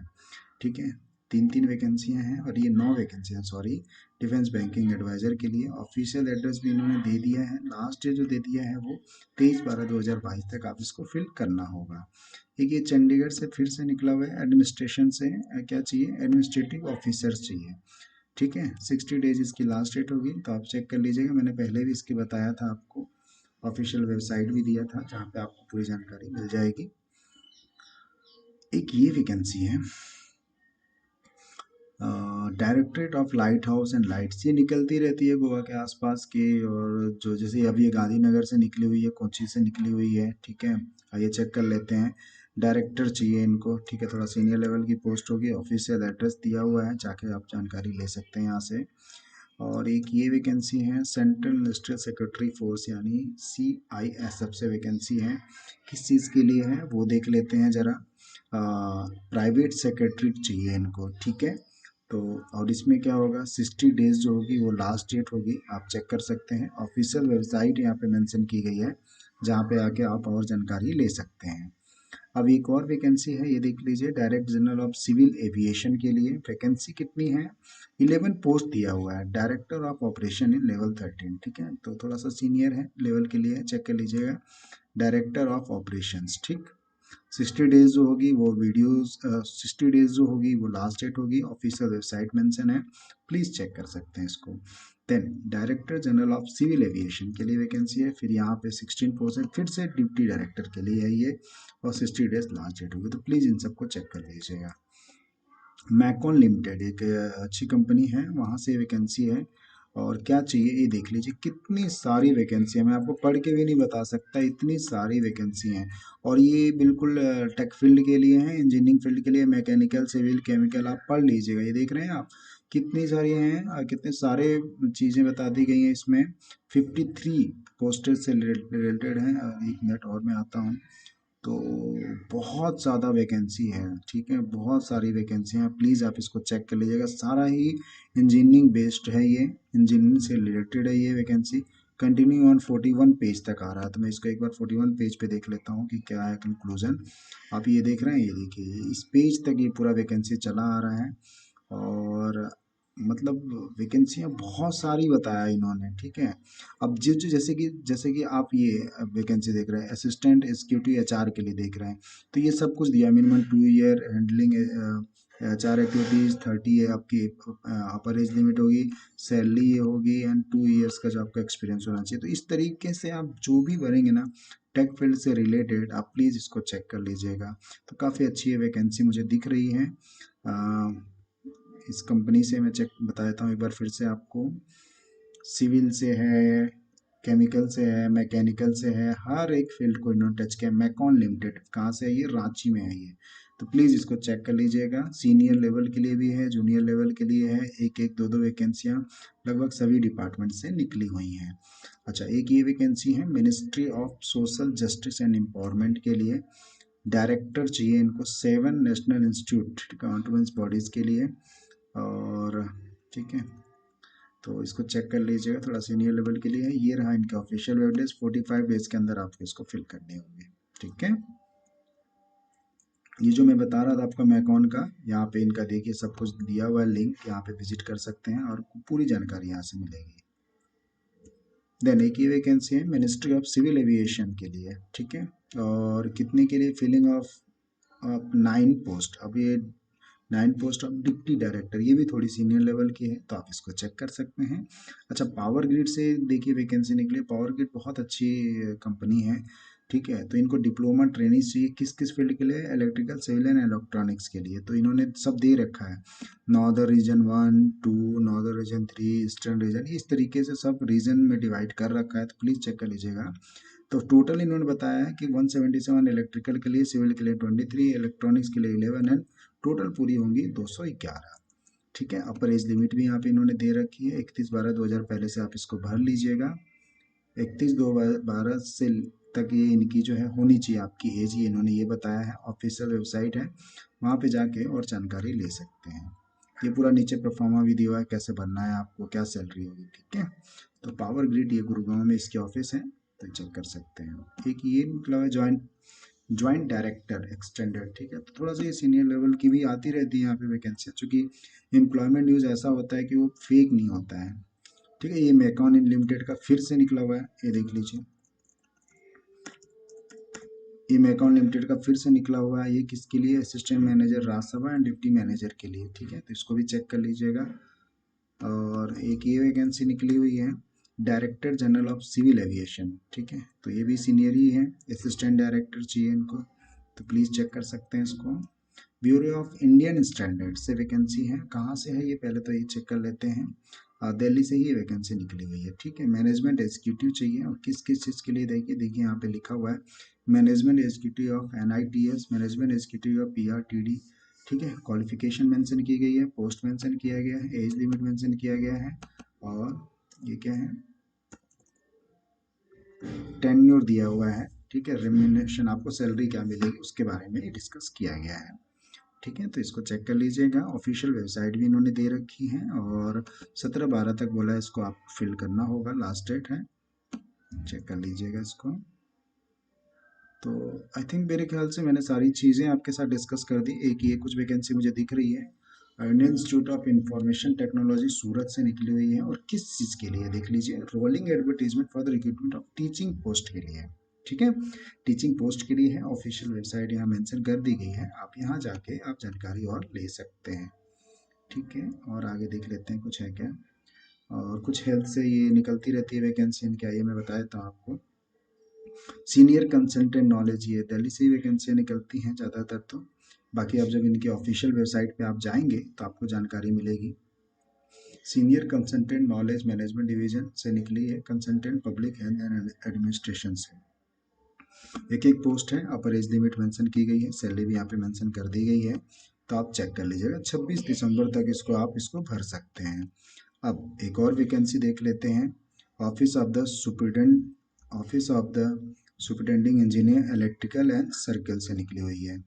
Speaker 1: ठीक है, 3 वैकेंसियाँ हैं, और ये 9 वैकेंसियाँ, सॉरी, डिफेंस बैंकिंग एडवाइज़र के लिए। ऑफिशियल एड्रेस भी इन्होंने दे दिया है, लास्ट डेट जो दे दिया है वो 23/12/2022 तक आप इसको फिल करना होगा। एक ये चंडीगढ़ से फिर से निकला हुआ है, एडमिनिस्ट्रेशन से। क्या चाहिए? एडमिनिस्ट्रेटिव ऑफिसर्स चाहिए। ठीक है, 60 डेज इसकी लास्ट डेट होगी, तो आप चेक कर लीजिएगा। मैंने पहले भी इसकी बताया था आपको, ऑफिशियल वेबसाइट भी दिया था जहाँ पे आपको पूरी जानकारी मिल जाएगी। एक ये वैकेंसी है, directorate of light house and lights, ये निकलती रहती है गोवा के आसपास के, और जो जैसे अभी ये गांधीनगर से निकली हुई है, कोची से निकली हुई है। ठीक है, आइए चेक कर लेते हैं। डायरेक्टर चाहिए इनको। ठीक है, थोड़ा सीनियर लेवल की पोस्ट होगी, ऑफिशियल एड्रेस दिया हुआ है, जाके आप जानकारी ले सकते हैं यहाँ से। और एक ये वैकेंसी है सेंट्रल इंडस्ट्रियल सेक्रेटरी फोर्स यानी CISF से वैकेंसी है। किस चीज़ के लिए है वो देख लेते हैं ज़रा। प्राइवेट सेक्रेटरी चाहिए इनको, ठीक है। तो और इसमें क्या होगा, 60 डेज जो होगी वो लास्ट डेट होगी, आप चेक कर सकते हैं। ऑफिशियल वेबसाइट यहाँ पे मेंशन की गई है, जहाँ पे आके आप और जानकारी ले सकते हैं। अब एक और वैकेंसी है, ये देख लीजिए, director general of civil aviation के लिए। वैकेंसी कितनी है, 11 पोस्ट दिया हुआ है। Director of operation in level 13, ठीक है, तो थोड़ा सा सीनियर है लेवल के लिए, चेक कर लीजिएगा। डायरेक्टर ऑफ ऑपरेशंस, ठीक। 60 डेज जो होगी वो वीडियोस, 60 डेज जो होगी वो लास्ट डेट होगी। ऑफिशियल वेबसाइट मेंशन है, प्लीज़ चेक कर सकते हैं इसको। Then director general of civil aviation के लिए वैकेंसी है, फिर यहाँ पे 16 पोस्ट है, फिर से डिप्टी डायरेक्टर के लिए है ये, और 60 डेज लास्ट डेट होगी, तो प्लीज़ इन सबको चेक कर लीजिएगा। मैकॉन लिमिटेड एक अच्छी कंपनी है, वहाँ से वैकेंसी है। और क्या चाहिए ये देख लीजिए, कितनी सारी वैकेंसी है, मैं आपको पढ़ के भी नहीं बता सकता, इतनी सारी वैकेंसी हैं। और ये बिल्कुल टेक फील्ड के लिए है, इंजीनियरिंग फील्ड के लिए, मैकेनिकल, सिविल, केमिकल, आप पढ़ लीजिएगा। ये देख रहे हैं आप कितनी सारी हैं और कितने सारे चीज़ें बता दी गई हैं इसमें। 53 पोस्टर से रिलेटेड हैं। एक मिनट और मैं आता हूँ। तो बहुत ज़्यादा वैकेंसी है, ठीक है, बहुत सारी वैकेंसी हैं, प्लीज़ आप इसको चेक कर लीजिएगा। सारा ही इंजीनियरिंग बेस्ड है, ये इंजीनियरिंग से रिलेटेड है ये वैकेंसी। कंटिन्यू ऑन 41 पेज तक आ रहा है, तो मैं इसको एक बार 41 पेज पे देख लेता हूँ कि क्या है कंक्लूजन। आप ये देख रहे हैं, ये देखिए इस पेज तक ये पूरा वैकेंसी चला आ रहा है। और मतलब वैकेंसियाँ बहुत सारी बताया इन्होंने, ठीक है। अब जैसे कि आप ये वैकेंसी देख रहे हैं, असिस्टेंट एग्जीक्यूटिव HR के लिए देख रहे हैं, तो ये सब कुछ दिया, minimum 2 year handling HR activities, 30 है आपकी अपर एज लिमिट होगी, सैलरी ये होगी, एंड 2 ईयर्स का जो आपका एक्सपीरियंस होना चाहिए। तो इस तरीके से आप जो भी भरेंगे ना टेक फील्ड से रिलेटेड, आप प्लीज़ इसको चेक कर लीजिएगा। तो काफ़ी अच्छी है वैकेंसी मुझे दिख रही है। इस कंपनी से मैं चेक बता देता हूँ एक बार फिर से आपको। सिविल से है, केमिकल से है, मैकेनिकल से है, हर एक फील्ड को इन्होंने टच किया। मैकॉन लिमिटेड कहाँ से है ये, रांची में है ये। तो प्लीज़ इसको चेक कर लीजिएगा। सीनियर लेवल के लिए भी है, जूनियर लेवल के लिए है, एक एक दो दो वैकेंसियाँ लगभग सभी डिपार्टमेंट से निकली हुई हैं। अच्छा, एक ये वैकेंसी है ministry of social justice and empowerment के लिए। डायरेक्टर चाहिए इनको 7 नेशनल इंस्टीट्यूट गवर्नमेंट बॉडीज़ के लिए। और ठीक है, तो इसको चेक कर लीजिएगा, थोड़ा सीनियर लेवल के लिए है। ये रहा इनका ऑफिशियल वेबडेज, 45 डेज के अंदर आपको इसको फिल करने होंगे, ठीक है। ये जो मैं बता रहा था आपका मैकॉन का, यहाँ पे इनका देखिए सब कुछ दिया हुआ है, लिंक, यहाँ पे विजिट कर सकते हैं और पूरी जानकारी यहाँ से मिलेगी। देन एक ये वैकेंसी है मिनिस्ट्री ऑफ सिविल एविएशन के लिए, ठीक है। और कितने के लिए, फिलिंग ऑफ 9 पोस्ट। अब ये 9 पोस्ट ऑफ डिप्टी डायरेक्टर, ये भी थोड़ी सीनियर लेवल की है, तो आप इसको चेक कर सकते हैं। अच्छा, पावर ग्रिड से देखिए वैकेंसी निकली। पावर ग्रिड बहुत अच्छी कंपनी है, ठीक है। तो इनको डिप्लोमा ट्रेनिंग चाहिए, किस किस फील्ड के लिए, इलेक्ट्रिकल, सिविल एंड इलेक्ट्रॉनिक्स के लिए। तो इन्होंने सब दे रखा है, northern region 1, 2, northern region 3, eastern region, इस तरीके से सब रीजन में डिवाइड कर रखा है, तो प्लीज़ चेक कर लीजिएगा। तो टोटल इन्होंने बताया है कि 177 इलेक्ट्रिकल के लिए, सिविल के लिए 23, इलेक्ट्रॉनिक्स के लिए 11 एंड टोटल पूरी होंगी 211, ठीक है। अपर एज लिमिट भी यहाँ पे इन्होंने दे रखी है, 31/12/2000 पहले से आप इसको भर लीजिएगा। 31/2/12 से तक ये इनकी जो है होनी चाहिए आपकी एज, ये इन्होंने ये बताया है। ऑफिशियल वेबसाइट है, वहाँ पे जाके और जानकारी ले सकते हैं। ये पूरा नीचे परफॉर्मा भी दिया हुआ है, कैसे बनना है आपको, क्या सैलरी होगी, ठीक है। तो पावर ग्रिड ये गुरुग्राम में इसके ऑफिस है, तो चेक कर सकते हैं। एक ये मतलब है ज्वाइंट डायरेक्टर एक्सटेंडेड, ठीक है। तो थोड़ा सा ये सीनियर लेवल की भी आती रहती है यहाँ पे वैकेंसी, चूँकि एम्प्लॉयमेंट न्यूज़ ऐसा होता है कि वो फेक नहीं होता है, ठीक है। ये मैकॉन लिमिटेड का फिर से निकला हुआ है, ये देख लीजिए, ये मैकॉन लिमिटेड का फिर से निकला हुआ है। ये किसके लिए, assistant manager Rajya Sabha and deputy manager के लिए, ठीक है। तो इसको भी चेक कर लीजिएगा। और एक ये वैकेंसी निकली हुई है director general of civil aviation, ठीक है। तो ये भी सीनियर ही है, असिस्टेंट डायरेक्टर चाहिए इनको, तो प्लीज़ चेक कर सकते हैं इसको। ब्यूरो ऑफ इंडियन स्टैंडर्ड से वैकेंसी है, कहाँ से है ये पहले तो ये चेक कर लेते हैं। दिल्ली से ही वैकेंसी निकली हुई है, ठीक है। मैनेजमेंट एग्जीक्यूटिव चाहिए, और किस किस चीज़ के लिए, देखिए यहाँ पे लिखा हुआ है, management executive of NITS, management executive of PRTD, ठीक है। क्वालिफिकेशन मेंशन की गई है, पोस्ट मेंशन किया गया है, एज लिमिट मेंशन किया गया है, और ये क्या है, टेन्योर दिया हुआ है, ठीक है, रेम्यूनरेशन आपको सैलरी क्या मिलेगी उसके बारे में डिस्कस किया गया है, ठीक है। तो इसको चेक कर लीजिएगा। ऑफिशियल वेबसाइट भी इन्होंने दे रखी है और 17/12 तक बोला है इसको आप फिल करना होगा, लास्ट डेट है, चेक कर लीजिएगा इसको। तो आई थिंक मेरे ख्याल से मैंने सारी चीज़ें आपके साथ डिस्कस कर दी। एक ये कुछ वैकेंसी मुझे दिख रही है, Indian institute of information technology Surat से निकली हुई है, और किस चीज़ के लिए देख लीजिए, rolling advertisement for the recruitment of teaching post के लिए, ठीक है, टीचिंग पोस्ट के लिए है। ऑफिशियल वेबसाइट यहाँ मेंशन कर दी गई है, आप यहाँ जाके आप जानकारी और ले सकते हैं, ठीक है। और आगे देख लेते हैं कुछ है क्या, और कुछ हेल्थ से ये निकलती रहती है वैकेंसी इनकी, आइए मैं बता देता हूँ आपको। सीनियर कंसल्टेंट नॉलेज, ये दिल्ली से ही वैकेंसियाँ निकलती हैं ज़्यादातर, तो बाकी आप जब इनकी ऑफिशियल वेबसाइट पे आप जाएंगे तो आपको जानकारी मिलेगी। Senior consultant knowledge management division से निकली है, consultant public health and administration से। एक एक पोस्ट है, अपर एज लिमिट मेंशन की गई है, सैलरी भी यहाँ पे मेंशन कर दी गई है, तो आप चेक कर लीजिएगा। 26 दिसंबर तक इसको आप भर सकते हैं। अब एक और वैकेंसी देख लेते हैं, office of the superintendent, office of the superintending engineer electrical and circle से निकली हुई है।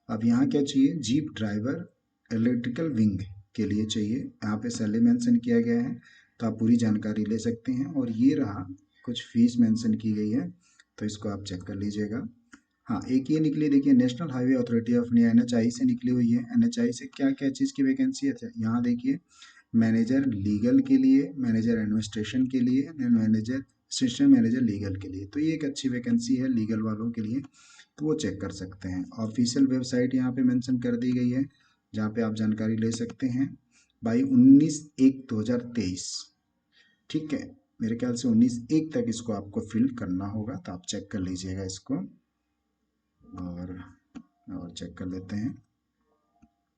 Speaker 1: अब यहाँ क्या चाहिए, जीप ड्राइवर इलेक्ट्रिकल विंग के लिए चाहिए, यहाँ पे सैलरी मेंशन किया गया है, तो आप पूरी जानकारी ले सकते हैं। और ये रहा, कुछ फीस मेंशन की गई है, तो इसको आप चेक कर लीजिएगा। हाँ, एक ये निकली, देखिए, national highway authority of India NHAI से निकली हुई है। NHAI से क्या क्या चीज़ की वैकेंसी है, यहाँ देखिए, मैनेजर लीगल के लिए, मैनेजर एडमिनिस्ट्रेशन के लिए, मैनेजर असिस्टेंट मैनेजर लीगल के लिए, तो ये एक अच्छी वैकेंसी है लीगल वालों के लिए, तो वो चेक कर सकते हैं। ऑफिशियल वेबसाइट यहाँ पे मेंशन कर दी गई है, जहाँ पे आप जानकारी ले सकते हैं, बाई 19/1/2023, ठीक है। मेरे ख्याल से 19/1 तक इसको आपको फिल करना होगा, तो आप चेक कर लीजिएगा इसको, और चेक कर लेते हैं,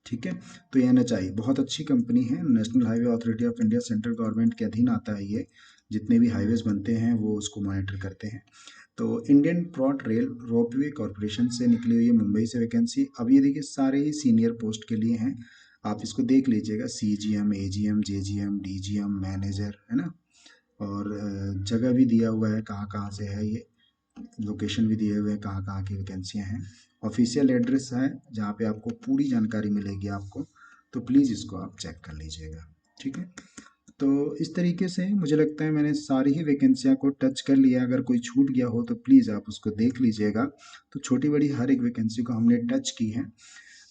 Speaker 1: ठीक है। तो ये NHAI बहुत अच्छी कंपनी है, national highway authority of India, central government के अधीन आता है ये, जितने भी हाईवेज बनते हैं वो उसको मॉनिटर करते हैं। तो इंडियन प्रोट रेल रोपवे कॉरपोरेशन से निकली हुई है, मुंबई से वैकेंसी। अब ये देखिए, सारे ही सीनियर पोस्ट के लिए हैं, आप इसको देख लीजिएगा, CGM, AGM, JGM, DGM, manager, है ना, और जगह भी दिया हुआ है कहाँ कहाँ से है ये, लोकेशन भी दिए हुए हैं कहाँ कहाँ की वैकेंसियाँ हैं, ऑफिशियल एड्रेस है जहाँ पे आपको पूरी जानकारी मिलेगी आपको, तो प्लीज़ इसको आप चेक कर लीजिएगा, ठीक है। तो इस तरीके से मुझे लगता है मैंने सारी ही वैकेंसियाँ को टच कर लिया, अगर कोई छूट गया हो तो प्लीज़ आप उसको देख लीजिएगा। तो छोटी बड़ी हर एक वैकेंसी को हमने टच की है,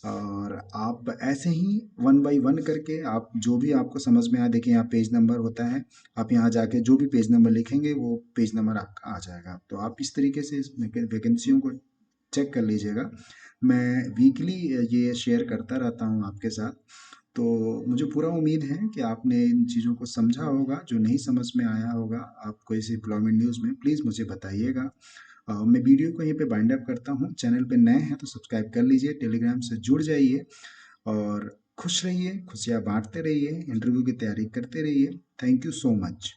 Speaker 1: और आप ऐसे ही वन बाय वन करके आप जो भी आपको समझ में आए, देखिए यहाँ पेज नंबर होता है, आप यहाँ जाके जो भी पेज नंबर लिखेंगे वो पेज नंबर आपका आ जाएगा, तो आप इस तरीके से इस वैकेंसियों को चेक कर लीजिएगा। मैं वीकली ये शेयर करता रहता हूँ आपके साथ, तो मुझे पूरा उम्मीद है कि आपने इन चीज़ों को समझा होगा, जो नहीं समझ में आया होगा आपको इस एम्प्लॉयमेंट न्यूज़ में, प्लीज़ मुझे बताइएगा। मैं वीडियो को यहीं पे बाइंड अप करता हूँ, चैनल पे नए हैं तो सब्सक्राइब कर लीजिए, टेलीग्राम से जुड़ जाइए, और खुश रहिए, खुशियाँ बांटते रहिए, इंटरव्यू की तैयारी करते रहिए। Thank you so much.